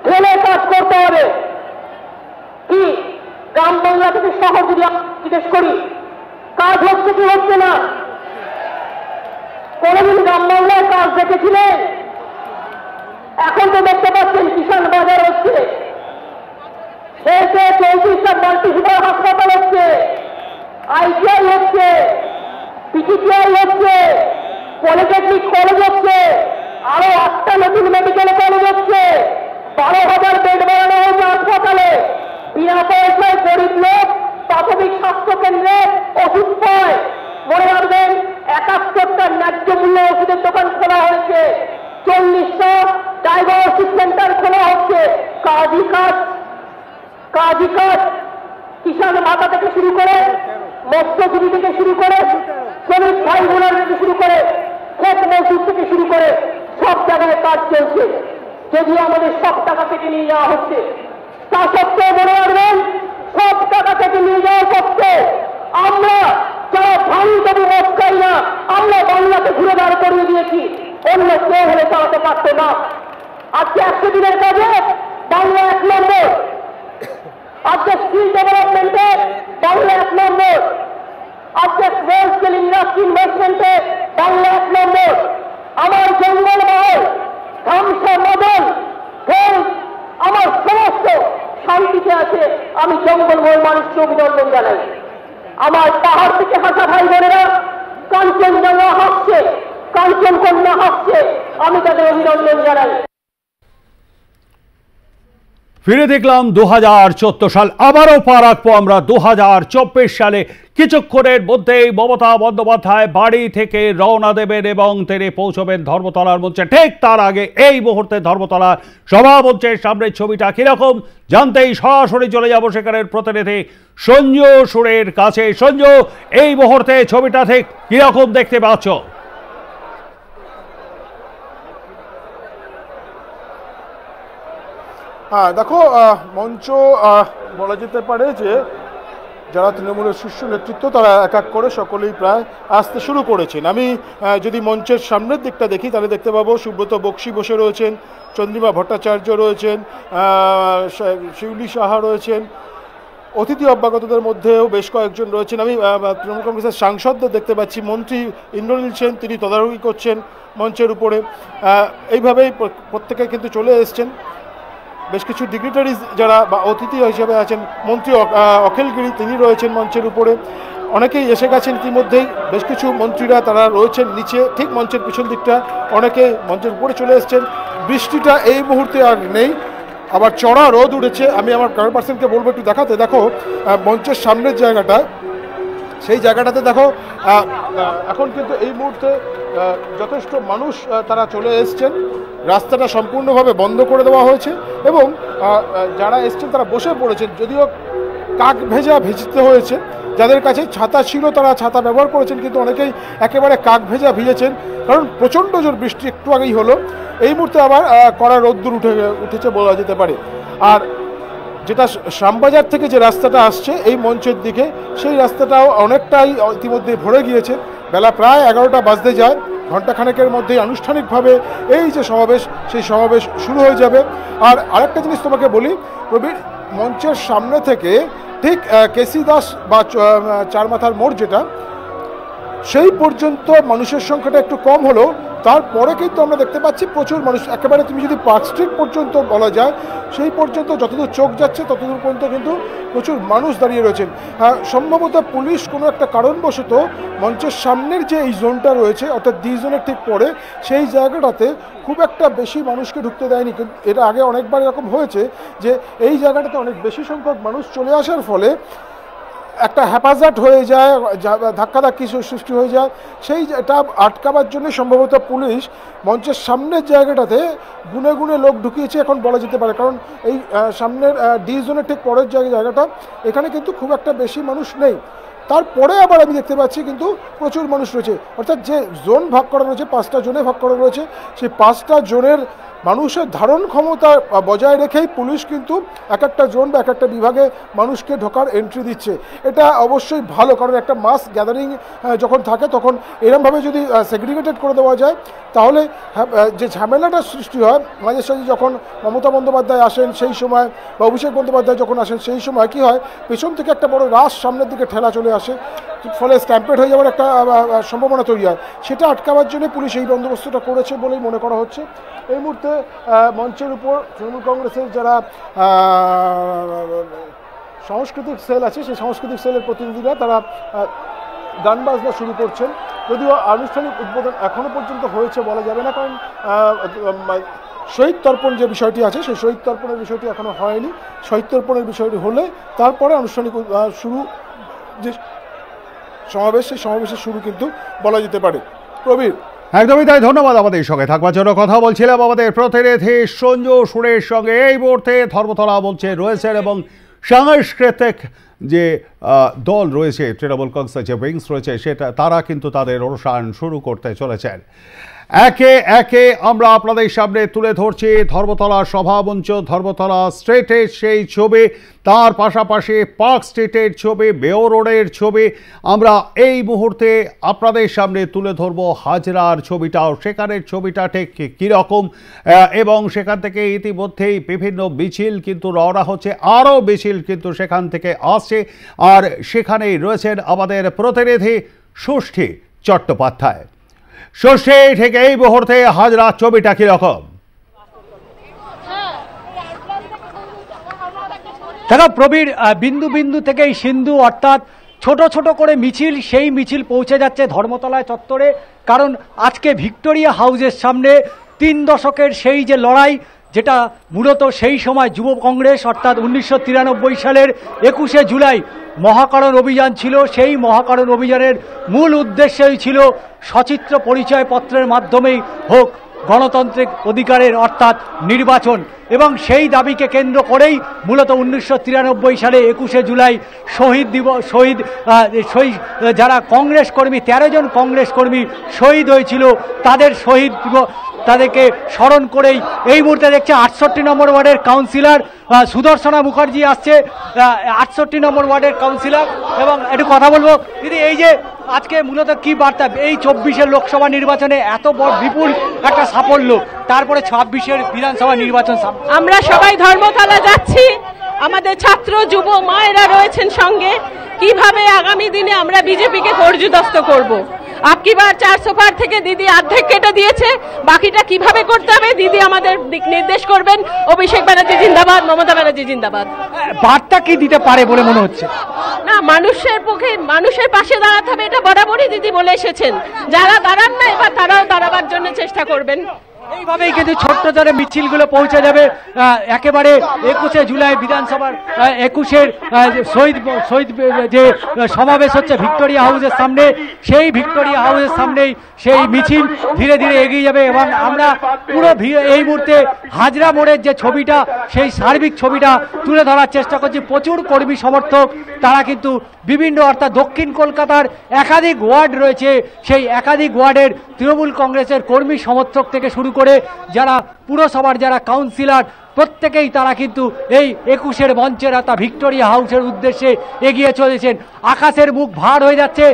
ঢেলে কাজ করতে হবে। কি গ্রাম বাংলা থেকে শহর যদি জিজ্ঞেস করি, কাজ হচ্ছে কি হচ্ছে না? কোনদিন গ্রাম বাংলায় কাজ দেখেছিলেন? এখন তো দেখতে পাচ্ছেন কিষাণ বাজার হচ্ছে, 34টা মাল্টি সুপার হাসপাতাল হচ্ছে, আইটিআই হচ্ছে, পিটিটিআই হচ্ছে, পলিটেকনিক কলেজ হচ্ছে, আরো 8টা নতুন মেডিকেল কলেজ হচ্ছে, 12,000 বেড বাড়ানো হয়েছে হাসপাতালে। বিনা পয়সায় গরিব লোক প্রাথমিক স্বাস্থ্য কেন্দ্রে ওষুধ পায়। মনে রাখবেন, 71টা ন্যায্য মূল্য ওষুধের দোকান খোলা হয়েছে, 40টা ডায়াগনস্টিক সেন্টার খোলা হচ্ছে। কাজই কাজ, কাজই কাজ। কিষাণ মাতা থেকে শুরু করে, মৎস্যজীবী থেকে শুরু করে, শ্রমিক ভাই বোনের থেকে শুরু করে, ক্ষেত মজদুর থেকে শুরু করে সব জায়গায় কাজ চলছে। যদিও আমাদের সব টাকা থেকে নিয়ে যাওয়া হচ্ছে, তা সত্ত্বেও মনে রাখবেন, সব টাকা থেকে নিয়ে যাওয়া সত্ত্বেও আমরা যারা ভারী তবু মস্কাই না, আমরা বাংলাকে ঘুরে দাঁড় করিয়ে দিয়েছি, অন্য কেউ হলে চালাতে পারত না। আজকে 100 দিনের কাজে বাংলা 1 নম্বর, আজকে স্কিল ডেভেলপমেন্টে বাংলা 1 নম্বর, আজকে স্মল স্কেল ইন্ডাস্ট্রি ইনভেস্টমেন্টে বাংলা 1 নম্বর। আমার জঙ্গল মহল, ধ্বংসা মদন, আমার সমস্ত শান্তিতে আছে। আমি জঙ্গলমহল মানুষকে অভিনন্দন জানাই। আমার পাহাড় থেকে হাসা ভাই বোনেরা, কাঞ্চনজঙ্ঘা হাসছে, কাঞ্চনকন্যা হাসছে, আমি তাদের অভিনন্দন জানাই। ফিরে দেখলাম 2014 সাল, আবারও পা রাখবো আমরা 2024 সালে। কিছুক্ষণের মধ্যেই মমতা বন্দ্যোপাধ্যায় বাড়ি থেকে রওনা দেবেন এবং তিনি পৌঁছবেন ধর্মতলার মঞ্চে। ঠিক তার আগে এই মুহূর্তে ধর্মতলার সভামঞ্চের সামনে ছবিটা কিরকম জানতেই সরাসরি চলে যাব সেখানের প্রতিনিধি সঞ্জু সুরের কাছে। সঞ্জু, এই মুহূর্তে ছবিটা ঠিক কিরকম দেখতে পাচ্ছ? হ্যাঁ দেখো, মঞ্চ বলা যেতে পারে যে যারা তৃণমূলের শীর্ষ নেতৃত্ব তারা এক এক করে সকলেই প্রায় আসতে শুরু করেছেন। আমি যদি মঞ্চের সামনের দিকটা দেখি তাহলে দেখতে পাবো সুব্রত বক্সি বসে রয়েছেন, চন্দ্রিমা ভট্টাচার্য রয়েছেন, শিউলি সাহা রয়েছেন, অতিথি অভ্যাগতদের মধ্যেও বেশ কয়েকজন রয়েছেন। আমি তৃণমূল কংগ্রেসের সাংসদদের দেখতে পাচ্ছি, মন্ত্রী ইন্দ্রনীল সেন তিনি তদারকি করছেন মঞ্চের উপরে। এইভাবেই প্রত্যেকে কিন্তু চলে এসছেন। বেশ কিছু ডিগনিটারিজ যারা বা অতিথি হিসেবে আছেন, মন্ত্রী অখিল গিরি তিনি রয়েছেন মঞ্চের উপরে, অনেকেই এসে গেছেন ইতিমধ্যেই। বেশ কিছু মন্ত্রীরা তারা রয়েছেন নিচে, ঠিক মঞ্চের পিছন দিকটা, অনেকে মঞ্চের উপরে চলে এসছেন। বৃষ্টিটা এই মুহূর্তে আর নেই, আবার চড়া রোদ উঠেছে। আমি আমার ক্যামেরা পার্সনকে বলবো একটু দেখাতে। দেখো মঞ্চের সামনের জায়গাটা, সেই জায়গাটাতে দেখো এখন কিন্তু এই মুহূর্তে যথেষ্ট মানুষ তারা চলে এসছেন। রাস্তাটা সম্পূর্ণভাবে বন্ধ করে দেওয়া হয়েছে এবং যারা এসছেন তারা বসে পড়েছেন, যদিও কাক ভেজা ভেজতে হয়েছে, যাদের কাছে ছাতা ছিল তারা ছাতা ব্যবহার করেছেন, কিন্তু অনেকেই একেবারে কাক ভেজা ভিজেছেন, কারণ প্রচণ্ড জোর বৃষ্টি একটু আগেই হলো। এই মুহূর্তে আবার কড়া রোদ্দুর উঠেছে বলা যেতে পারে। আর যেটা শ্যামবাজার থেকে যে রাস্তাটা আসছে এই মঞ্চের দিকে, সেই রাস্তাটাও অনেকটাই ইতিমধ্যে ভরে গিয়েছে। বেলা প্রায় 11টা বাজতে যায়, ঘণ্টাখানেকের মধ্যেই আনুষ্ঠানিকভাবে এই যে সমাবেশ, সেই সমাবেশ শুরু হয়ে যাবে। আর আরেকটা জিনিস তোমাকে বলি প্রবীর, মঞ্চের সামনে থেকে ঠিক কেসি দাস বা চার মাথার মোড় যেটা, সেই পর্যন্ত মানুষের সংখ্যাটা একটু কম হলো, তারপরে কিন্তু আমরা দেখতে পাচ্ছি প্রচুর মানুষ। একেবারে তুমি যদি পার্ক স্ট্রিট পর্যন্ত বলা যায়, সেই পর্যন্ত যতদূর চোখ যাচ্ছে ততদূর পর্যন্ত কিন্তু প্রচুর মানুষ দাঁড়িয়ে রয়েছেন। সম্ভবত পুলিশ কোনো একটা কারণবশত মঞ্চের সামনের যে এই জোনটা রয়েছে, অর্থাৎ ডি জোনের ঠিক পরে, সেই জায়গাটাতে খুব একটা বেশি মানুষকে ঢুকতে দেয়নি। কিন্তু এটা আগে অনেকবার এরকম হয়েছে যে এই জায়গাটাতে অনেক বেশি সংখ্যক মানুষ চলে আসার ফলে একটা হ্যাপাজার্ট হয়ে যায়, ধাক্কাধাক্কি সৃষ্টি হয়ে যায়। সেইটা আটকাবার জন্য সম্ভবত পুলিশ মঞ্চের সামনের জায়গাটাতে গুনে গুনে লোক ঢুকিয়েছে এখন বলা যেতে পারে, কারণ এই সামনের ডি জোনের ঠিক পরের জায়গাটা, এখানে কিন্তু খুব একটা বেশি মানুষ নেই। তারপরে আবার আমি দেখতে পাচ্ছি কিন্তু প্রচুর মানুষ রয়েছে, অর্থাৎ যে জোন ভাগ করা রয়েছে, 5টা জোনে ভাগ করা রয়েছে, সেই 5টা জোনের মানুষের ধারণ ক্ষমতা বজায় রেখেই পুলিশ কিন্তু এক একটা জোন বা এক একটা বিভাগে মানুষকে ঢোকার এন্ট্রি দিচ্ছে। এটা অবশ্যই ভালো, কারণ একটা মাস গ্যাদারিং যখন থাকে তখন এরমভাবে যদি সেগ্রিগেটেড করে দেওয়া যায়, তাহলে যে ঝামেলাটা সৃষ্টি হয় মাঝে সাঝে যখন মমতা বন্দ্যোপাধ্যায় আসেন সেই সময়, বা অভিষেক বন্দ্যোপাধ্যায় যখন আসেন সেই সময় কী হয়, পেছন থেকে একটা বড় রাশ সামনের দিকে ঠেলা চলে আসে, ফলে স্ট্যাম্পেড হয়ে যাওয়ার একটা সম্ভাবনা তৈরি হয়। সেটা আটকাবার জন্য পুলিশ এই বন্দোবস্তটা করেছে বলেই মনে করা হচ্ছে। এই মুহূর্তে মঞ্চের উপর তৃণমূল কংগ্রেসের যারা সাংস্কৃতিক সেল আছে, সেই সাংস্কৃতিক সেলের প্রতিনিধিরা তারা গান বাজনা শুরু করছেন। যদিও আনুষ্ঠানিক উদ্বোধন এখনও পর্যন্ত হয়েছে বলা যাবে না, কারণ শহীদ তর্পণ যে বিষয়টি আছে, সেই শহীদ তর্পণের বিষয়টি এখনও হয়নি। শহীদ তর্পণের বিষয়টি হলে তারপরে আনুষ্ঠানিক শুরু যে সমাবেশ, সেই সমাবেশের শুরু কিন্তু বলা যেতে পারে। প্রবীর, একদমই তাই, ধন্যবাদ আমাদের সঙ্গে থাকবার জন্য। কথা বলছিলাম আমাদের প্রতিনিধি সঞ্জু সুরের সঙ্গে। এই মুহূর্তে ধর্মতলা বলছে রয়েছেন এবং সাংস্কৃতিক যে দল রয়েছে, তৃণমূল কংগ্রেসের যে উইংস রয়েছে, সেটা তারা কিন্তু তাদের অনুষ্ঠান শুরু করতে চলেছেন। একে একে আমরা আপনাদের সামনে তুলে ধরছি ধর্মতলা সভামঞ্চ, ধর্মতলা স্ট্রিটের সেই ছবি, তার পাশাপাশি পার্ক স্ট্রিটের ছবি, মেয়র রোডের ছবি। আমরা এই মুহূর্তে আপনাদের সামনে তুলে ধরবো হাজরার ছবিটাও, সেখানের ছবিটা ঠিক কীরকম, এবং সেখান থেকে ইতিমধ্যেই বিভিন্ন মিছিল কিন্তু রওনা হচ্ছে, আরও মিছিল কিন্তু সেখান থেকে আসছে। আর সেখানেই রয়েছেন আমাদের প্রতিনিধি ষষ্ঠী চট্টোপাধ্যায়। ষষ্ঠী, ঠিক এই মুহূর্তে হাজরা ছবিটা কিরকম? দেখো প্রবীর, বিন্দু বিন্দু থেকেই সিন্ধু, অর্থাৎ ছোট ছোট করে মিছিল, সেই মিছিল পৌঁছে যাচ্ছে ধর্মতলায় চত্বরে। কারণ আজকে ভিক্টোরিয়া হাউসের সামনে 3 দশকের সেই যে লড়াই, যেটা মূলত সেই সময় যুব কংগ্রেস অর্থাৎ 1993 সালের 21শে জুলাই মহাকরণ অভিযান ছিল। সেই মহাকরণ অভিযানের মূল উদ্দেশ্যই ছিল সচিত্র পরিচয়পত্রের মাধ্যমেই হোক গণতান্ত্রিক অধিকারের অর্থাৎ নির্বাচন, এবং সেই দাবিকে কেন্দ্র করেই মূলত 1993 সালে 21শে জুলাই শহীদ যারা কংগ্রেস কর্মী, 13 জন কংগ্রেস কর্মী শহীদ হয়েছিল, তাদেরকে স্মরণ করেই এই মুহূর্তে দেখছে 68 নম্বর ওয়ার্ডের কাউন্সিলর সুদর্শনা মুখার্জি আসছে, 68 নম্বর ওয়ার্ডের কাউন্সিলর। এবং একটু কথা বলবো দিদি, এই যে আজকে মূলত কি বার্তা এই 24-এর লোকসভা নির্বাচনে এত বড় বিপুল একটা সাফল্য, তারপরে 26-এর বিধানসভা নির্বাচন? আমরা সবাই ধর্মতলা যাচ্ছি, আমাদের ছাত্র যুব মায়েরা রয়েছেন সঙ্গে। কিভাবে আগামী দিনে আমরা বিজেপিকে পর্যুদস্ত করব। আপকি বার 400 পার থেকে দিদি অর্ধেক কেটে দিয়েছে, বাকিটা কিভাবে করতে হবে দিদি আমাদের দিক নির্দেশ করবেন। অভিষেক ব্যানার্জি জিন্দাবাদ, মমতা ব্যানার্জি জিন্দাবাদ। বার্তা কি দিতে পারে বলে মনে হচ্ছে? না, মানুষের পক্ষে মানুষের পাশে দাঁড়াতে হবে, এটা বরাবরই দিদি বলে এসেছেন। যারা দাঁড়ান না, এবার তারাও দাঁড়াবার জন্য চেষ্টা করবেন। এইভাবেই কিন্তু ছোট্ট ধরে মিছিলগুলো পৌঁছে যাবে একেবারে 21শে জুলাই বিধানসভার 21-এর শহীদ যে সমাবেশ হচ্ছে ভিক্টোরিয়া হাউসের সামনে, সেই ভিক্টোরিয়া হাউসের সামনেই সেই মিছিল ধীরে ধীরে এগিয়ে যাবে। এবং আমরা পুরো এই মুহূর্তে হাজরা মোড়ের যে ছবিটা, সেই সার্বিক ছবিটা তুলে ধরার চেষ্টা করছি। প্রচুর কর্মী সমর্থক তারা কিন্তু বিভিন্ন, অর্থাৎ দক্ষিণ কলকাতার একাধিক ওয়ার্ড রয়েছে, সেই একাধিক ওয়ার্ডের তৃণমূল কংগ্রেসের কর্মী সমর্থক থেকে শুরু করে যারা পুরসভার যারা কাউন্সিলর, প্রত্যেকেই তারা কিন্তু এই 21-এর মঞ্চের অর্থাৎ ভিক্টোরিয়া হাউসের উদ্দেশ্যে এগিয়ে চলেছেন। আকাশের মুখ ভার হয়ে যাচ্ছে,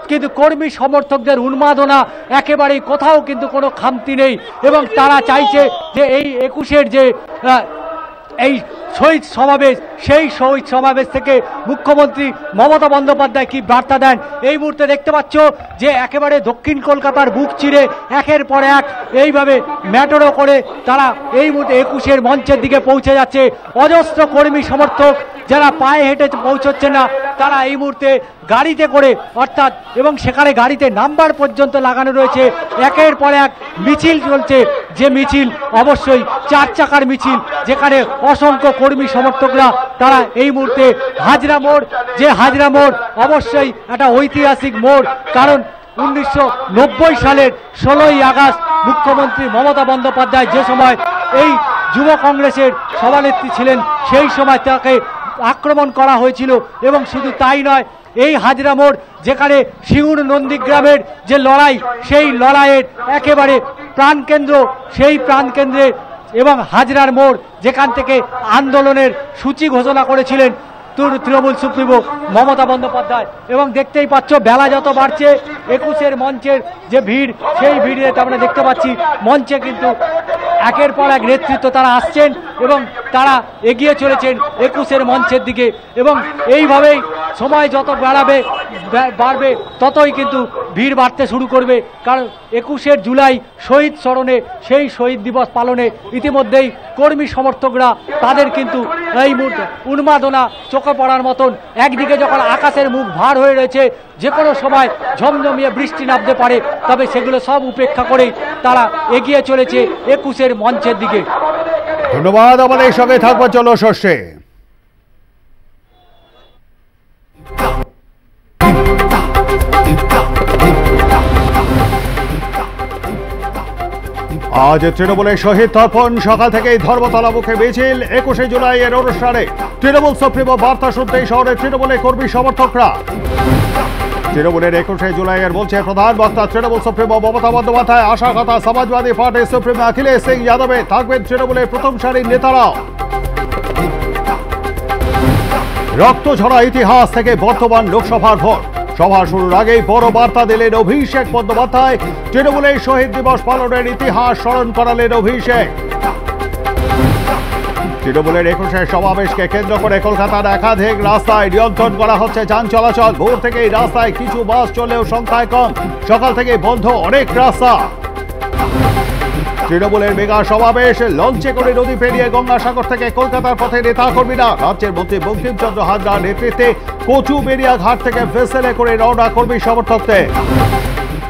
কিন্তু কর্মী সমর্থকদের উন্মাদনা একেবারেই কোথাও কিন্তু কোনো খামতি নেই। এবং তারা চাইছে যে এই 21-এর যে এই শহীদ সমাবেশ, সেই শহীদ সমাবেশ থেকে মুখ্যমন্ত্রী মমতা বন্দ্যোপাধ্যায় কি বার্তা দেন। এই মুহূর্তে দেখতে পাচ্ছ যে একেবারে দক্ষিণ কলকাতার বুক চিরে একের পর এক এইভাবে ম্যাটোরো করে তারা এই মুহূর্তে 21-এর মঞ্চের দিকে পৌঁছে যাচ্ছে। অজস্র কর্মী সমর্থক যারা পায়ে হেঁটে পৌঁছচ্ছে না, তারা এই মুহূর্তে গাড়িতে করে, অর্থাৎ এবং সেখানে গাড়িতে নাম্বার পর্যন্ত লাগানো রয়েছে। একের পর এক মিছিল চলছে, যে মিছিল অবশ্যই 4 চাকার মিছিল, যেখানে অসংখ্য কর্মী সমর্থকরা তারা এই মুহূর্তে হাজরা মোড়, যে হাজরা মোড় অবশ্যই একটা ঐতিহাসিক মোড়, কারণ 1990 সালের 16ই আগস্ট মুখ্যমন্ত্রী মমতা বন্দ্যোপাধ্যায় যে সময় এই যুব কংগ্রেসের সভানেত্রী ছিলেন, সেই সময় তাকে আক্রমণ করা হয়েছিল। এবং শুধু তাই নয়, এই হাজরা মোড় যেখানে সিঙ্গুর নন্দীগ্রামের যে লড়াই, সেই লড়াইয়ের একেবারে প্রাণকেন্দ্র, সেই প্রাণকেন্দ্রে এবং হাজরার মোড় যেখান থেকে আন্দোলনের সূচি ঘোষণা করেছিলেন তৃণমূল সুপ্রিমো মমতা বন্দ্যোপাধ্যায়। এবং দেখতেই পাচ্ছ বেলা যত বাড়ছে 21-এর মঞ্চের যে ভিড়, সেই ভিড়ে আমরা দেখতে পাচ্ছি মঞ্চে কিন্তু একের পর এক নেতৃত্ব তারা আসছেন এবং তারা এগিয়ে চলেছেন 21-এর মঞ্চের দিকে। এবং এইভাবেই সময় যত বাড়বে ততই কিন্তু ভিড় বাড়তে শুরু করবে, কারণ 21শে জুলাই শহীদ স্মরণে, সেই শহীদ দিবস পালনে ইতিমধ্যেই কর্মী সমর্থকরা তাদের কিন্তু এই মুহূর্তে উন্মাদনা চোখে পড়ার মতন। একদিকে যখন আকাশের মুখ ভার হয়ে রয়েছে, যে কোনো সময় ঝমঝমিয়ে বৃষ্টি নামতে পারে, তবে সেগুলো সব উপেক্ষা করেই তারা এগিয়ে চলেছে 21-এর মঞ্চের দিকে। ধন্যবাদ, আমাদের সঙ্গে থাকবার জন্য শস্যে। আজ তৃণমূলের শহীদ তর্পণ, সকাল থেকেই ধর্মতলা মুখে মিছিল। 21শে জুলাইয়ের অনুষ্ঠানে তৃণমূল সুপ্রিমো বার্তা শুনতেই শহরের তৃণমূলের কর্মী সমর্থকরা। তৃণমূলের 21শে জুলাইয়ের বলছে প্রধান বক্তা তৃণমূল সুপ্রিমো মমতা বন্দ্যোপাধ্যায়। আশা কথা সমাজবাদী পার্টির সুপ্রিমো অখিলেশ সিং যাদবে থাকবেন তৃণমূলের প্রথম সারির নেতারা। রক্ত ঝরা ইতিহাস থেকে বর্তমান লোকসভার ভোট। সভা শুরুর আগেই বড় বার্তা দিলেন অভিষেক বন্দ্যোপাধ্যায়। তৃণমূলের শহীদ দিবস পালনের ইতিহাস স্মরণ করালেন অভিষেক। তৃণমূলের 21শে সমাবেশকে কেন্দ্র করে কলকাতার একাধিক রাস্তায় নিয়ন্ত্রণ করা হচ্ছে যান চলাচল। ভোর থেকেই রাস্তায় কিছু বাস চললেও সংখ্যায় কম। সকাল থেকে বন্ধ অনেক রাস্তা। তৃণমূলের মেগা সমাবেশ, লঞ্চে করে নদী পেরিয়ে গঙ্গাসাগর থেকে কলকাতার পথে নেতা কর্মীরা। রাজ্যের মন্ত্রী বঙ্কিমচন্দ্র হাজরার নেতৃত্বে কচুবেড়িয়া ঘাট থেকে ভেসেলে করে রওনা কর্মী সমর্থকদের।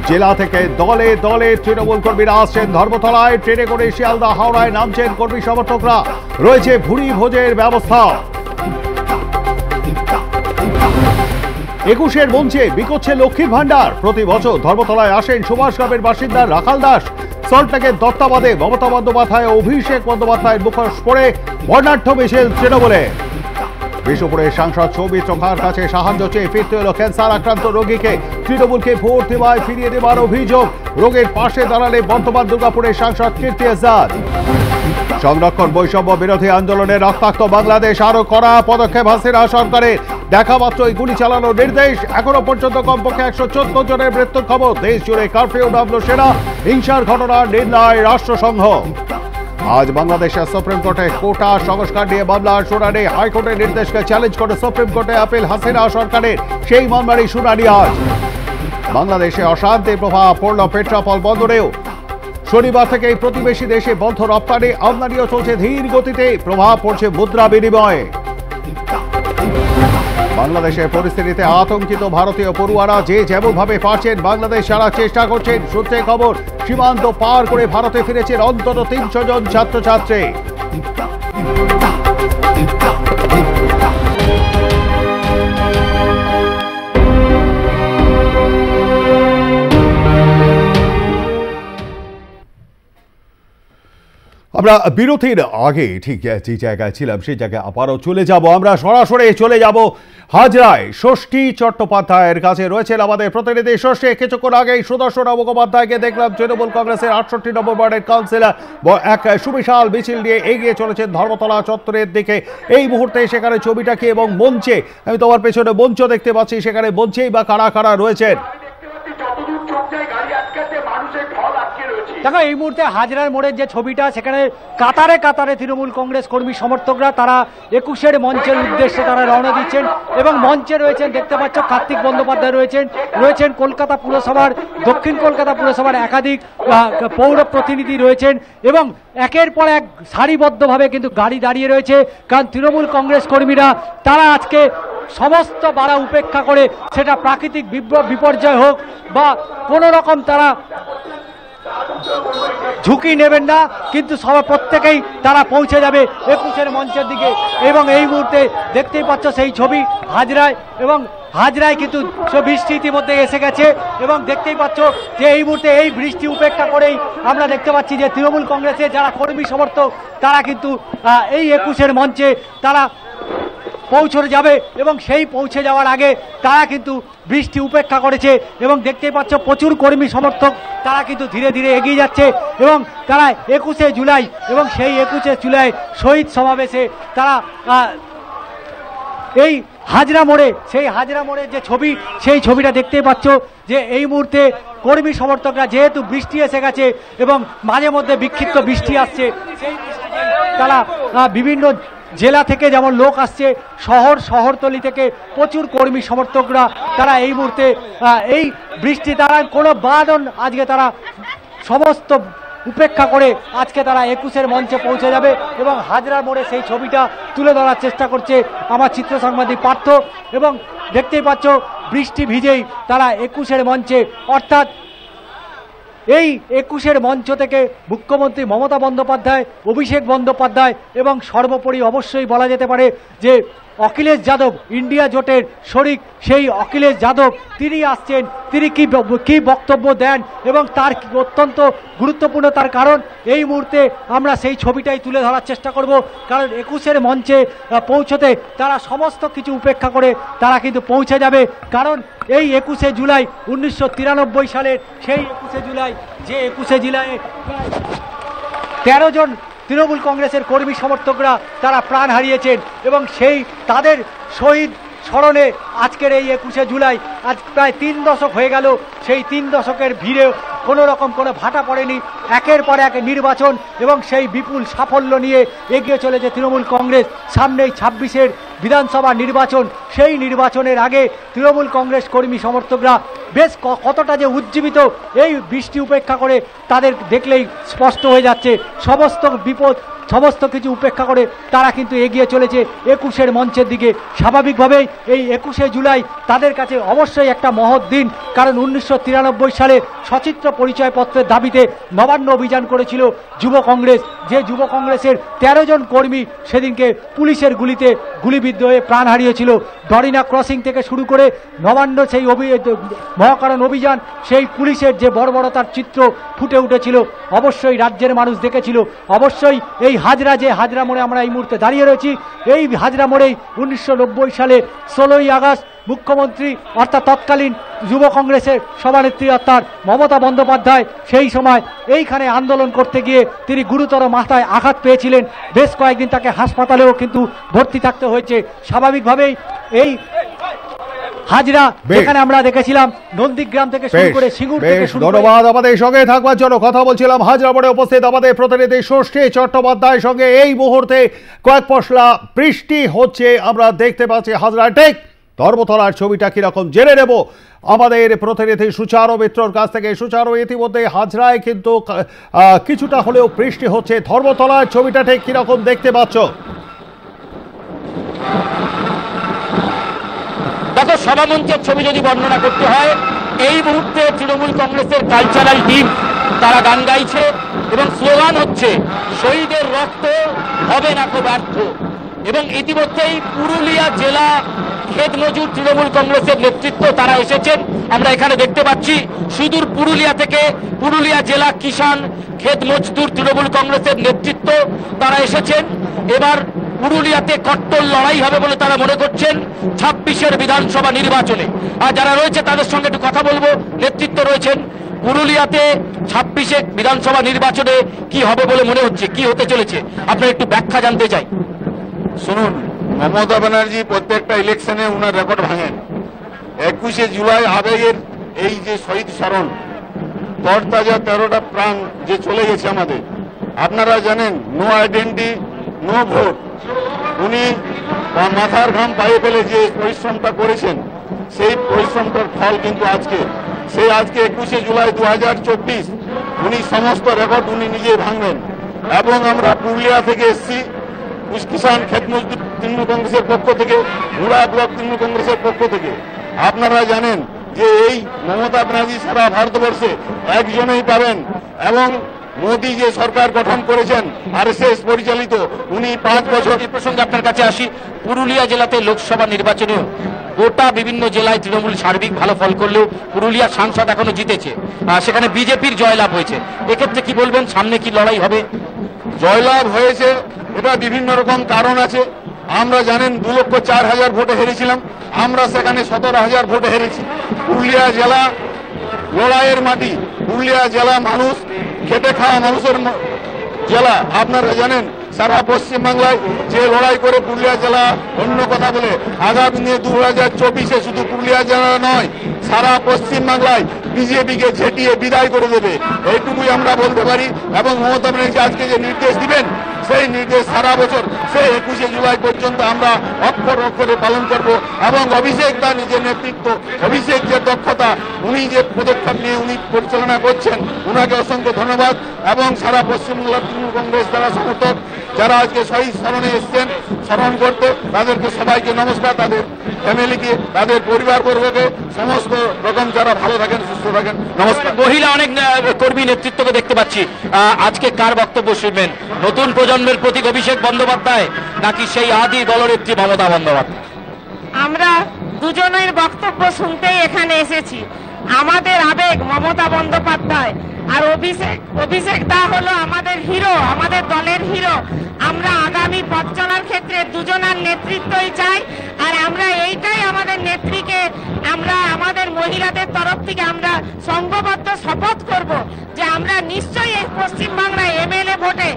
জেলা থেকে দলে দলে তৃণমূল কর্মীরা আসছেন ধর্মতলায়। ট্রেনে করে শিয়ালদা হাওড়ায় নামছেন কর্মী সমর্থকরা। রয়েছে ভুরি ভোজের ব্যবস্থা। 21-এর মঞ্চে বিকোচ্ছে লক্ষ্মীর ভান্ডার। প্রতি বছর ধর্মতলায় আসেন সুভাষ গ্রামের বাসিন্দা রাখাল দাস। সল্টলেকের দত্তাবাদে মমতা বন্দ্যোপাধ্যায় ও অভিষেক বন্দ্যোপাধ্যায়ের মুখোশ পরে বর্ণাঢ্য মিছিল তৃণমূলে। বিষ্ণুপুরের সাংসদ সৌমিত্র খাঁর কাছে সাহায্য চেয়ে ফিরতে হলো ক্যান্সার আক্রান্ত রোগীকে। তৃণমূলকে ভোট দেওয়ায় ফিরিয়ে দেওয়ার অভিযোগ। রোগের পাশে দাঁড়ালে বর্তমান দুর্গাপুরের সাংসদ কীর্তি আজাদ। সংরক্ষণ বৈষম্য বিরোধী আন্দোলনে রক্তাক্ত বাংলাদেশ, আরো কড়া পদক্ষেপ হাসিনা সরকারের। দেখা মাত্রই গুলি চালানোর নির্দেশ। এখনো পর্যন্ত কমপক্ষে 114 জনের মৃত্যুর খবর। দেশ জুড়ে কারফিউ নামল সেনা। হিংসার ঘটনার নির্ণয় রাষ্ট্রসংঘ। আজ বাংলাদেশের সুপ্রিম কোর্টে কোটা সংস্কার নিয়ে মামলার শুনানি। হাইকোর্টের নির্দেশকে চ্যালেঞ্জ করে সুপ্রিম কোর্টে আপিল হাসিনা সরকারের। সেই মামলারই শুনানি আজ। বাংলাদেশে অশান্তির প্রভাব পড়ল পেট্রাপল বন্দরেও। শনিবার থেকেই প্রতিবেশী দেশে বন্ধ রপ্তানি, আমদানিও চলছে ধীর গতিতে। প্রভাব পড়ছে মুদ্রা বিনিময়ে। বাংলাদেশের পরিস্থিতিতে আতঙ্কিত ভারতীয় পড়ুয়ারা যে যেমনভাবে পারছেন বাংলাদেশ ছাড়ার চেষ্টা করছেন। সূত্রে খবর, সীমান্ত পার করে ভারতে ফিরেছেন অন্তত 300 জন ছাত্রছাত্রী। আমরা বিরতির আগে ঠিক যে জায়গায় ছিলাম সেই জায়গায় আবারও চলে যাব। আমরা সরাসরি চলে যাব হাজরায়। ষষ্ঠী চট্টোপাধ্যায়ের কাছে রয়েছেন আমাদের প্রতিনিধি ষষ্ঠী। কিছুক্ষণ আগেই সুদর্শন মুখোপাধ্যায়কে দেখলাম তৃণমূল কংগ্রেসের 68 নম্বর ওয়ার্ডের কাউন্সিলর এক সুবিশাল মিছিল নিয়ে এগিয়ে চলেছেন ধর্মতলা চত্বরের দিকে। এই মুহূর্তে সেখানে ছবিটা কি এবং মঞ্চে, আমি তোমার পেছনে মঞ্চ দেখতে পাচ্ছি, সেখানে মঞ্চেই বা কারা কারা রয়েছেন? দেখো, এই মুহূর্তে হাজরার মোড়ের যে ছবিটা, সেখানে কাতারে কাতারে তৃণমূল কংগ্রেস কর্মী সমর্থকরা তারা 21 মঞ্চের উদ্দেশ্যে তারা রওনা দিচ্ছেন এবং মঞ্চে রয়েছেন, দেখতে পাচ্ছ কার্তিক বন্দ্যোপাধ্যায় রয়েছেন কলকাতা পুরসভার, দক্ষিণ কলকাতা পুরসভার একাধিক পৌর প্রতিনিধি রয়েছেন এবং একের পর এক সারিবদ্ধভাবে কিন্তু গাড়ি দাঁড়িয়ে রয়েছে। কারণ তৃণমূল কংগ্রেস কর্মীরা তারা আজকে সমস্ত বাধা উপেক্ষা করে, সেটা প্রাকৃতিক বিপর্যয় হোক বা কোনো রকম তারা ঝুঁকি নেবেন না, কিন্তু সবাই প্রত্যেকেই তারা পৌঁছে যাবে 21 মঞ্চের দিকে। এবং এই মুহূর্তে দেখতেই পাচ্ছ সেই ছবি হাজরায়, এবং হাজরায় কিন্তু বৃষ্টি ইতিমধ্যে এসে গেছে এবং দেখতেই পাচ্ছ যে এই মুহূর্তে এই বৃষ্টি উপেক্ষা করেই আমরা দেখতে পাচ্ছি যে তৃণমূল কংগ্রেসের যারা কর্মী সমর্থক তারা কিন্তু এই 21 মঞ্চে তারা পৌঁছতে যাবে এবং সেই পৌঁছে যাওয়ার আগে তারা কিন্তু বৃষ্টি উপেক্ষা করেছে এবং দেখতেই পাচ্ছ প্রচুর কর্মী সমর্থক তারা কিন্তু ধীরে ধীরে এগিয়ে যাচ্ছে এবং তারা 21 জুলাই এবং সেই 21 জুলাই শহীদ সমাবেশে তারা এই হাজরা মোড়ে, সেই হাজরা মোড়ের যে ছবি, সেই ছবিটা দেখতেই পাচ্ছ যে এই মুহূর্তে কর্মী সমর্থকরা, যেহেতু বৃষ্টি এসে গেছে এবং মাঝে মধ্যে বিক্ষিপ্ত বৃষ্টি আসছে, সেই তারা বিভিন্ন জেলা থেকে যেমন লোক আসছে, শহরতলি থেকে প্রচুর কর্মী সমর্থকরা তারা এই মুহূর্তে এই বৃষ্টি তারা কোনো বাদন আজকে তারা সমস্ত উপেক্ষা করে আজকে তারা 21 মঞ্চে পৌঁছে যাবে এবং হাজরার মোড়ে সেই ছবিটা তুলে ধরার চেষ্টা করছে আমার চিত্র সাংবাদিক পার্থ। এবং দেখতেই পাচ্ছ বৃষ্টি ভিজেই তারা 21 মঞ্চে, অর্থাৎ এই 21 মঞ্চ থেকে মুখ্যমন্ত্রী মমতা বন্দ্যোপাধ্যায়, অভিষেক বন্দ্যোপাধ্যায় এবং সর্বোপরি অবশ্যই বলা যেতে পারে যে অখিলেশ যাদব, ইন্ডিয়া জোটের শরিক সেই অখিলেশ যাদব, তিনি আসছেন। তিনি কি বক্তব্য দেন এবং তার অত্যন্ত গুরুত্বপূর্ণ, তার কারণ এই মুহূর্তে আমরা সেই ছবিটাই তুলে ধরার চেষ্টা করব। কারণ 21 মঞ্চে পৌঁছতে তারা সমস্ত কিছু উপেক্ষা করে তারা কিন্তু পৌঁছে যাবে। কারণ এই 21 জুলাই 1993 সালের সেই 21 জুলাই, যে 21 জুলাইয়ে 13 জন তৃণমূল কংগ্রেসের কর্মী সমর্থকরা তারা প্রাণ হারিয়েছেন এবং সেই তাদের শহীদ স্মরণে আজকের এই 21 জুলাই, আজ প্রায় 3 দশক হয়ে গেল, সেই 3 দশকের ভিড়ে কোনো রকম কোনো ভাটা পড়েনি। একের পর এক নির্বাচন এবং সেই বিপুল সাফল্য নিয়ে এগিয়ে চলেছে তৃণমূল কংগ্রেস। সামনেই 26 বিধানসভা নির্বাচন, সেই নির্বাচনের আগে তৃণমূল কংগ্রেস কর্মী সমর্থকরা বেশ কতটা যে উজ্জীবিত এই বৃষ্টি উপেক্ষা করে তাদের দেখলেই স্পষ্ট হয়ে যাচ্ছে। সমস্ত বিপদ, সমস্ত কিছু উপেক্ষা করে তারা কিন্তু এগিয়ে চলেছে 21 মঞ্চের দিকে। স্বাভাবিকভাবেই এই 21 জুলাই তাদের কাছে অবশ্যই একটা মহৎ দিন, কারণ 1993 সালে সচিত্র পরিচয়পত্রের দাবিতে নবান্ন অভিযান করেছিল যুব কংগ্রেস। যে যুব কংগ্রেসের 13 জন কর্মী সেদিনকে পুলিশের গুলিতে গুলিবিদ্ধ হয়ে প্রাণ হারিয়েছিল। ডরিনা ক্রসিং থেকে শুরু করে নবান্ন সেই মহাকারণ অভিযান, সেই পুলিশের যে বর্বরতার চিত্র ফুটে উঠেছিল, অবশ্যই রাজ্যের মানুষ দেখেছিল। অবশ্যই এই হাজরা, যে হাজরা মোড়ে আমরা এই মুহূর্তে দাঁড়িয়ে রয়েছি, এই হাজরা মোড়েই 1990 সালে 16ই আগস্ট মুখ্যমন্ত্রী অর্থাৎ তৎকালীন যুব কংগ্রেসের সভানেত্রী অর্থাৎ মমতা বন্দ্যোপাধ্যায় সেই সময় এইখানে আন্দোলন করতে গিয়ে তিনি গুরুতর মাথায় আঘাত পেয়েছিলেন। বেশ কয়েকদিন তাকে হাসপাতালেও কিন্তু ভর্তি থাকতে হয়েছে। স্বাভাবিকভাবেই এই হাজরা, যেখানে আমরা দেখেছিলাম নন্দীগ্রাম থেকে শুরু করে সিঙ্গুর থেকে শুরু করে। ধন্যবাদ আমাদের সঙ্গে থাকবার জন্য। কথা বলছিলাম হাজরা মোড়ে উপস্থিত আমাদের প্রতিনিধি ষষ্ঠী চট্টোপাধ্যায়ের সঙ্গে। এই মুহূর্তে কয়েক পশলা বৃষ্টি হচ্ছে, আমরা দেখতে পাচ্ছি হাজরায়। ঠিক ধর্মতলার ছবিটা কিরকম জেনে নেব আমাদের প্রতিনিধি সুচারু মিত্রর কাছ থেকে। সুচারু, ইতিমধ্যে হাজরায় কিন্তু কিছুটা হলেও বৃষ্টি হচ্ছে, ধর্মতলার ছবিটা ঠিক কিরকম দেখতে পাচ্ছ? সভামঞ্চের ছবি যদি বর্ণনা করতে হয়, এই মুহূর্তে তৃণমূল কংগ্রেসের কালচারাল টিম তারা গান গাইছে এবং স্লোগান হচ্ছে শহীদের রক্ত হবে না কো ব্যর্থ। এবং ইতিমধ্যেই পুরুলিয়া জেলা খেত মজুর তৃণমূল কংগ্রেসের নেতৃত্ব তারা এসেছেন, আমরা এখানে দেখতে পাচ্ছি। সুদূর পুরুলিয়া থেকে পুরুলিয়া জেলা কিষাণ খেত মজদুর তৃণমূল কংগ্রেসের নেতৃত্ব তারা এসেছেন। এবার পুরুলিয়াতে কট্টর লড়াই হবে বলে তারা মনে করছেন 26-এর বিধানসভা নির্বাচনে। আর যারা রয়েছে তাদের সঙ্গে একটু কথা বলবো। নেতৃত্ব রয়েছেন পুরুলিয়াতে 26-এ বিধানসভা নির্বাচনে কি হবে বলে মনে হচ্ছে, কি হতে চলেছে, আপনার একটু ব্যাখ্যা জানতে চাই। শুনুন, মমতা ব্যানার্জি প্রত্যেকটা ইলেকশনে উনার রেকর্ড ভাঙেন। 21শে জুলাই আবেগের এই যে শহীদ স্মরণ, তরতাজা 13টা প্রাণ যে চলে গেছে আমাদের, আপনারা জানেন নো আইডেন্টি নো ভোট। উনি মাথার ঘাম পায়ে ফেলে যে পরিশ্রমটা করেছেন, সেই পরিশ্রমটার ফল কিন্তু আজকে 21শে জুলাই 2024 উনি সমস্ত রেকর্ড উনি নিজে ভাঙবেন। এবং আমরা পুরুলিয়া থেকে এসছি, কিষাণ খেত মজদুর তৃণমূল কংগ্রেসের পক্ষ থেকে, মুড়া ব্লক তৃণমূল কংগ্রেসের পক্ষ থেকে। আপনারা জানেন যে এই মমতা ব্যানার্জি সারা ভারতবর্ষে একজনেই পাবেন এবং মোদী যে সরকার গঠন করেছেন আরএসএস পরিচালিত, উনি 5 বছর। এই প্রসঙ্গে আপনার কাছে আসি। পুরুলিয়া জেলাতে লোকসভা নির্বাচনেও গোটা বিভিন্ন জেলায় তৃণমূল সার্বিক ভালো ফল করলেও পুরুলিয়ার সাংসদ এখনো জিতেছে, সেখানে বিজেপির জয়লাভ হয়েছে। এক্ষেত্রে কি বলবেন, সামনে কি লড়াই হবে? জয়লাভ হয়েছে, এটা বিভিন্ন রকম কারণ আছে। আমরা জানেন 2,04,000 ভোটে হেরেছিলাম, আমরা সেখানে 17,000 ভোটে হেরেছি। পুরুলিয়া জেলা লড়াইয়ের মাটি, পুরুলিয়া জেলা মানুষ খেটে খাওয়া মানুষের জেলা। আপনারা জানেন সারা পশ্চিমবাংলায় যে লড়াই করে পুরুলিয়া জেলা অন্য কথা বলে, আগামী দিনে 2024-এ শুধু পুরুলিয়া জেলা নয়, সারা পশ্চিমবাংলায় বিজেপিকে ঝেঁটিয়ে বিদায় করে দেবে, এইটুকুই আমরা বলতে পারি। এবং মমতা ব্যানার্জি আজকে যে নির্দেশ দিবেন, সেই নির্দেশ সারা বছর সেই 21শে জুলাই পর্যন্ত আমরা অক্ষর অক্ষরে পালন করব। এবং অভিষেক দা নিজের নেতৃত্ব, অভিষেক যে দক্ষতা, উনি যে পদক্ষেপ নিয়ে উনি পরিচালনা করছেন, উনাকে অসংখ্য ধন্যবাদ। এবং সারা পশ্চিমবাংলা তৃণমূল কংগ্রেস যারা সমর্থক, যারা আজকে শহীদ স্মরণে এসছেন স্মরণ করতে, তাদেরকে সবাইকে নমস্কার, তাদের ফ্যামিলিকে, তাদের পরিবারবর্গকে, সমস্ত রকম যারা ভালো থাকেন সুস্থ থাকেন, নমস্কার। মহিলা অনেক কর্মী নেতৃত্বকে দেখতে পাচ্ছি, আজকে কার বক্তব্য শুনবেন? নতুন প্রজন্মের প্রতীক অভিষেক বন্দ্যোপাধ্যায় নাকি সেই আদি দলনেত্রী মমতা বন্দ্যোপাধ্যায়? আমরা দুজনের বক্তব্য শুনতেই এখানে এসেছি। আমাদের আবেগ মমতা বন্দ্যোপাধ্যায়, আর অভিষেক দা হলো আমাদের হিরো, আমাদের দলের হিরো। আমরা আগামী পথ চলার ক্ষেত্রে দুজনের নেতৃত্বই চাই। আর আমরা এইটাই আমাদের নেত্রীকে, আমরা আমাদের মহিলাদের তরফ থেকে আমরা সংঘবদ্ধ শপথ করব যে আমরা নিশ্চয়ই এই পশ্চিমবাংলায় এমএলএ ভোটে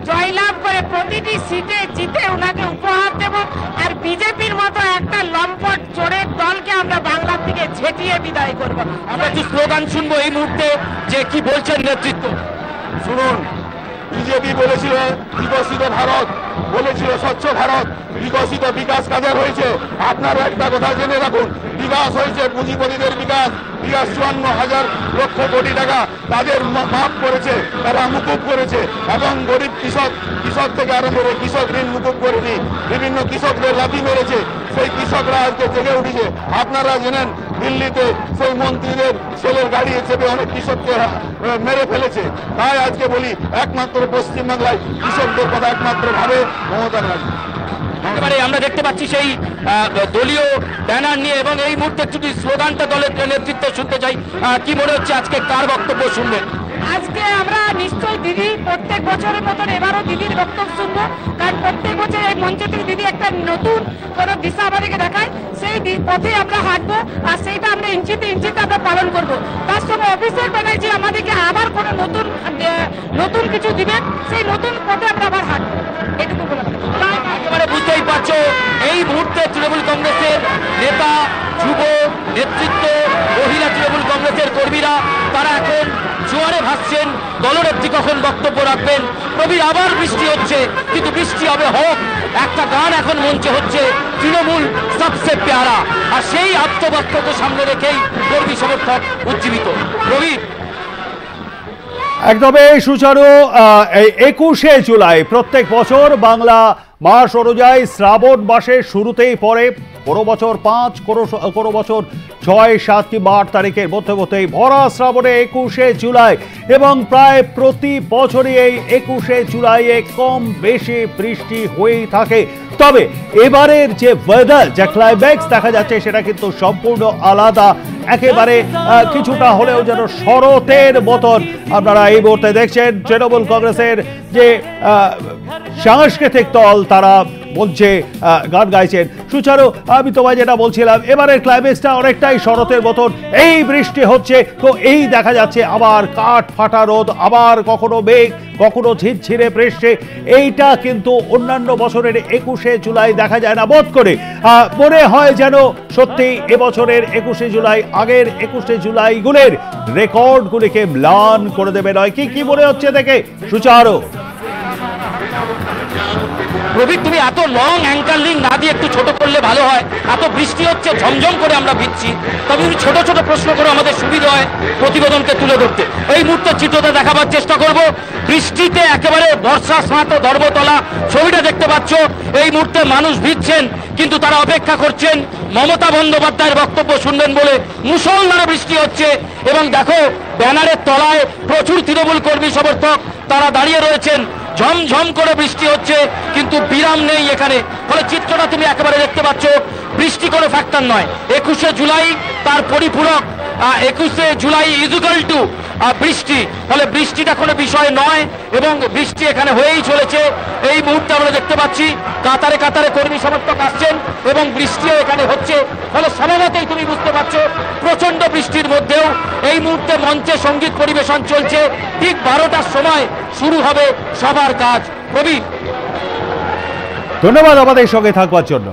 জয়লাভ করে প্রতিটি সিটে জিতে ওনাকে উপহার দেব। আর বিজেপির মতো একটা লম্পট চোরের দলকে আমরা বাংলা থেকে ঝেঁটিয়ে বিদায় করব। আমরা একটু স্লোগান শুনবো এই মুহূর্তে, যে কি বলছেন নেতৃত্ব। শুনুন, বিজেপি বলেছিল বিকশিত ভারত, বলেছিল স্বচ্ছ ভারত, বিকশিত বিকাশ কাজের হয়েছে। আপনারা একটা কথা জেনে রাখুন, বিকাশ হয়েছে পুঁজিপতিদের বিকাশ। 54,000 লক্ষ কোটি টাকা তাদের মাফ করেছে, তারা মুকুব করেছে। এবং গরিব কৃষক থেকে আরম্ভ করে কৃষক ঋণ মুকুব করেনি, বিভিন্ন কৃষকদের লাথি মেরেছে, সেই কৃষকরা আজকে জেগে উঠেছে। আপনারা জানেন দিল্লিতে সেই মন্ত্রীদের ছেলের গাড়ি চেপে অনেক কৃষককে মেরে ফেলেছে। তাই আজকে বলি, একমাত্র পশ্চিমবাংলায় কৃষকদের কথা একমাত্র ভাবে মমতা ব্যানার্জি। এবারে আমরা দেখতে পাচ্ছি সেই দলীয় ব্যানার নিয়ে, এবং এই মুহূর্তে যদি স্লোগানটা দলের নেতৃত্ব শুনতে চাই, কি মনে হচ্ছে আজকে কার বক্তব্য শুনবেন? আজকে আমরা নিশ্চয়ই দিদি প্রত্যেক বছরের মতন এবারও দিদির বক্তব্য শুনবো, কারণ প্রত্যেক বছর এই মঞ্চ থেকে দিদি একটা নতুন কোন দিশা আমাদেরকে দেখায়, সেই পথে আমরা হাঁটবো। আর সেইটা আমরা ইঞ্চিতে আমরা পালন করবো। তার সঙ্গে অভিষেক ব্যানার্জি আমাদেরকে আবার কোনো নতুন কিছু দিবেন, সেই নতুন পথে আমরা আবার হাঁটবো, এটুকু বলে। একেবারে বুঝতেই পারছো, এই মুহূর্তে তৃণমূল কংগ্রেসের নেতা, যুব নেতৃত্ব, মহিলা তৃণমূল কংগ্রেসের কর্মীরা তারা এখন জোয়ারে ভাসছেন। দলনেত্রী কখন বক্তব্য রাখবেন? প্রবীর, আবার বৃষ্টি হচ্ছে, কিন্তু বৃষ্টি হবে হোক। একটা গান এখন মঞ্চে হচ্ছে, তৃণমূল সবচেয়ে প্যারা, আর সেই আত্মবাক্যকে সামনে রেখেই কর্মী সমর্থক উজ্জীবিত। প্রবীর, একদমই সুচারু। 21শে জুলাই প্রত্যেক বছর বাংলা মাস অনুযায়ী শ্রাবণ মাসের শুরুতেই পড়ে। কোনো বছর 5, কোনো বছর 6, 7 কিংবা 8 তারিখের মধ্যেই ভরা শ্রাবণে 21শে জুলাই, এবং প্রায় প্রতি বছরই এই 21শে জুলাইয়ে কম বেশি বৃষ্টি হয়েই থাকে। তবে এবারের যে ওয়েদার, যে ক্লাইম্যাক্স দেখা যাচ্ছে সেটা কিন্তু সম্পূর্ণ আলাদা, একেবারে কিছুটা হলেও যেন শরতের মতন। আপনারা এই মুহূর্তে দেখছেন তৃণমূল কংগ্রেসের যে সাংস্কৃতিক দল, তারা বলছে, গান গাইছেন। সুচারু, আমি তোমায় যেটা বলছিলাম, এবারের ক্লাইম্যাক্সটা অনেকটাই শরতের মতন। এই বৃষ্টি হচ্ছে তো এই দেখা যাচ্ছে আবার কাঠ ফাটা রোদ, আবার কখনো মেঘ, কখনো ঝিরঝিরে বৃষ্টি। এইটা কিন্তু অন্যান্য বছরের 21শে জুলাই দেখা যায় না বোধ করে। মনে হয় যেন সত্যি এবছরের 21শে জুলাই আগের 21শে জুলাইগুলোর রেকর্ডগুলিকে ম্লান করে দেবে নয় কি মনে হচ্ছে দেখে সুচারু? রবি, তুমি এত লং অ্যাঙ্কার লিঙ্ক না দিয়ে একটু ছোট করলে ভালো হয়। এত বৃষ্টি হচ্ছে, ঝমঝম করে আমরা ভিজছি, তবে তুমি ছোট ছোট প্রশ্ন করে আমাদের সুবিধা হয় প্রতিবেদনকে তুলে ধরতে। এই মুহূর্তে চিত্রটা দেখাবার চেষ্টা করব। বৃষ্টিতে একেবারে বর্ষা স্নাত ধর্মতলা ছবিটা দেখতে পাচ্ছ। এই মুহূর্তে মানুষ ভিজছেন, কিন্তু তারা অপেক্ষা করছেন মমতা বন্দ্যোপাধ্যায়ের বক্তব্য শুনবেন বলে। মুষলধারে বৃষ্টি হচ্ছে এবং দেখো ব্যানারের তলায় প্রচুর তৃণমূল কর্মী সমর্থক তারা দাঁড়িয়ে রয়েছেন। ঝমঝম করে বৃষ্টি হচ্ছে, কিন্তু বিরাম নেই এখানে। ফলে চিত্রটা তুমি একেবারে দেখতে পাচ্ছ। বৃষ্টি কোনো ফ্যাক্টর নয়। 21শে জুলাই তার পরিপূরক। 21শে জুলাই ইজুকাল টু বৃষ্টি। ফলে বৃষ্টিটা কোনো বিষয় নয় এবং বৃষ্টি এখানে হয়েই চলেছে। এই মুহূর্তে আমরা দেখতে পাচ্ছি কাতারে কাতারে কর্মী সমর্থক আসছেন এবং বৃষ্টিও এখানে হচ্ছে। ফলে স্বভাবতই তুমি বুঝতে পারছো প্রচন্ড বৃষ্টির মধ্যেও এই মুহূর্তে মঞ্চে সঙ্গীত পরিবেশন চলছে। ঠিক 12টার সময় শুরু হবে সবার কাজ। রবি, ধন্যবাদ আমাদের সঙ্গে থাকবার জন্য।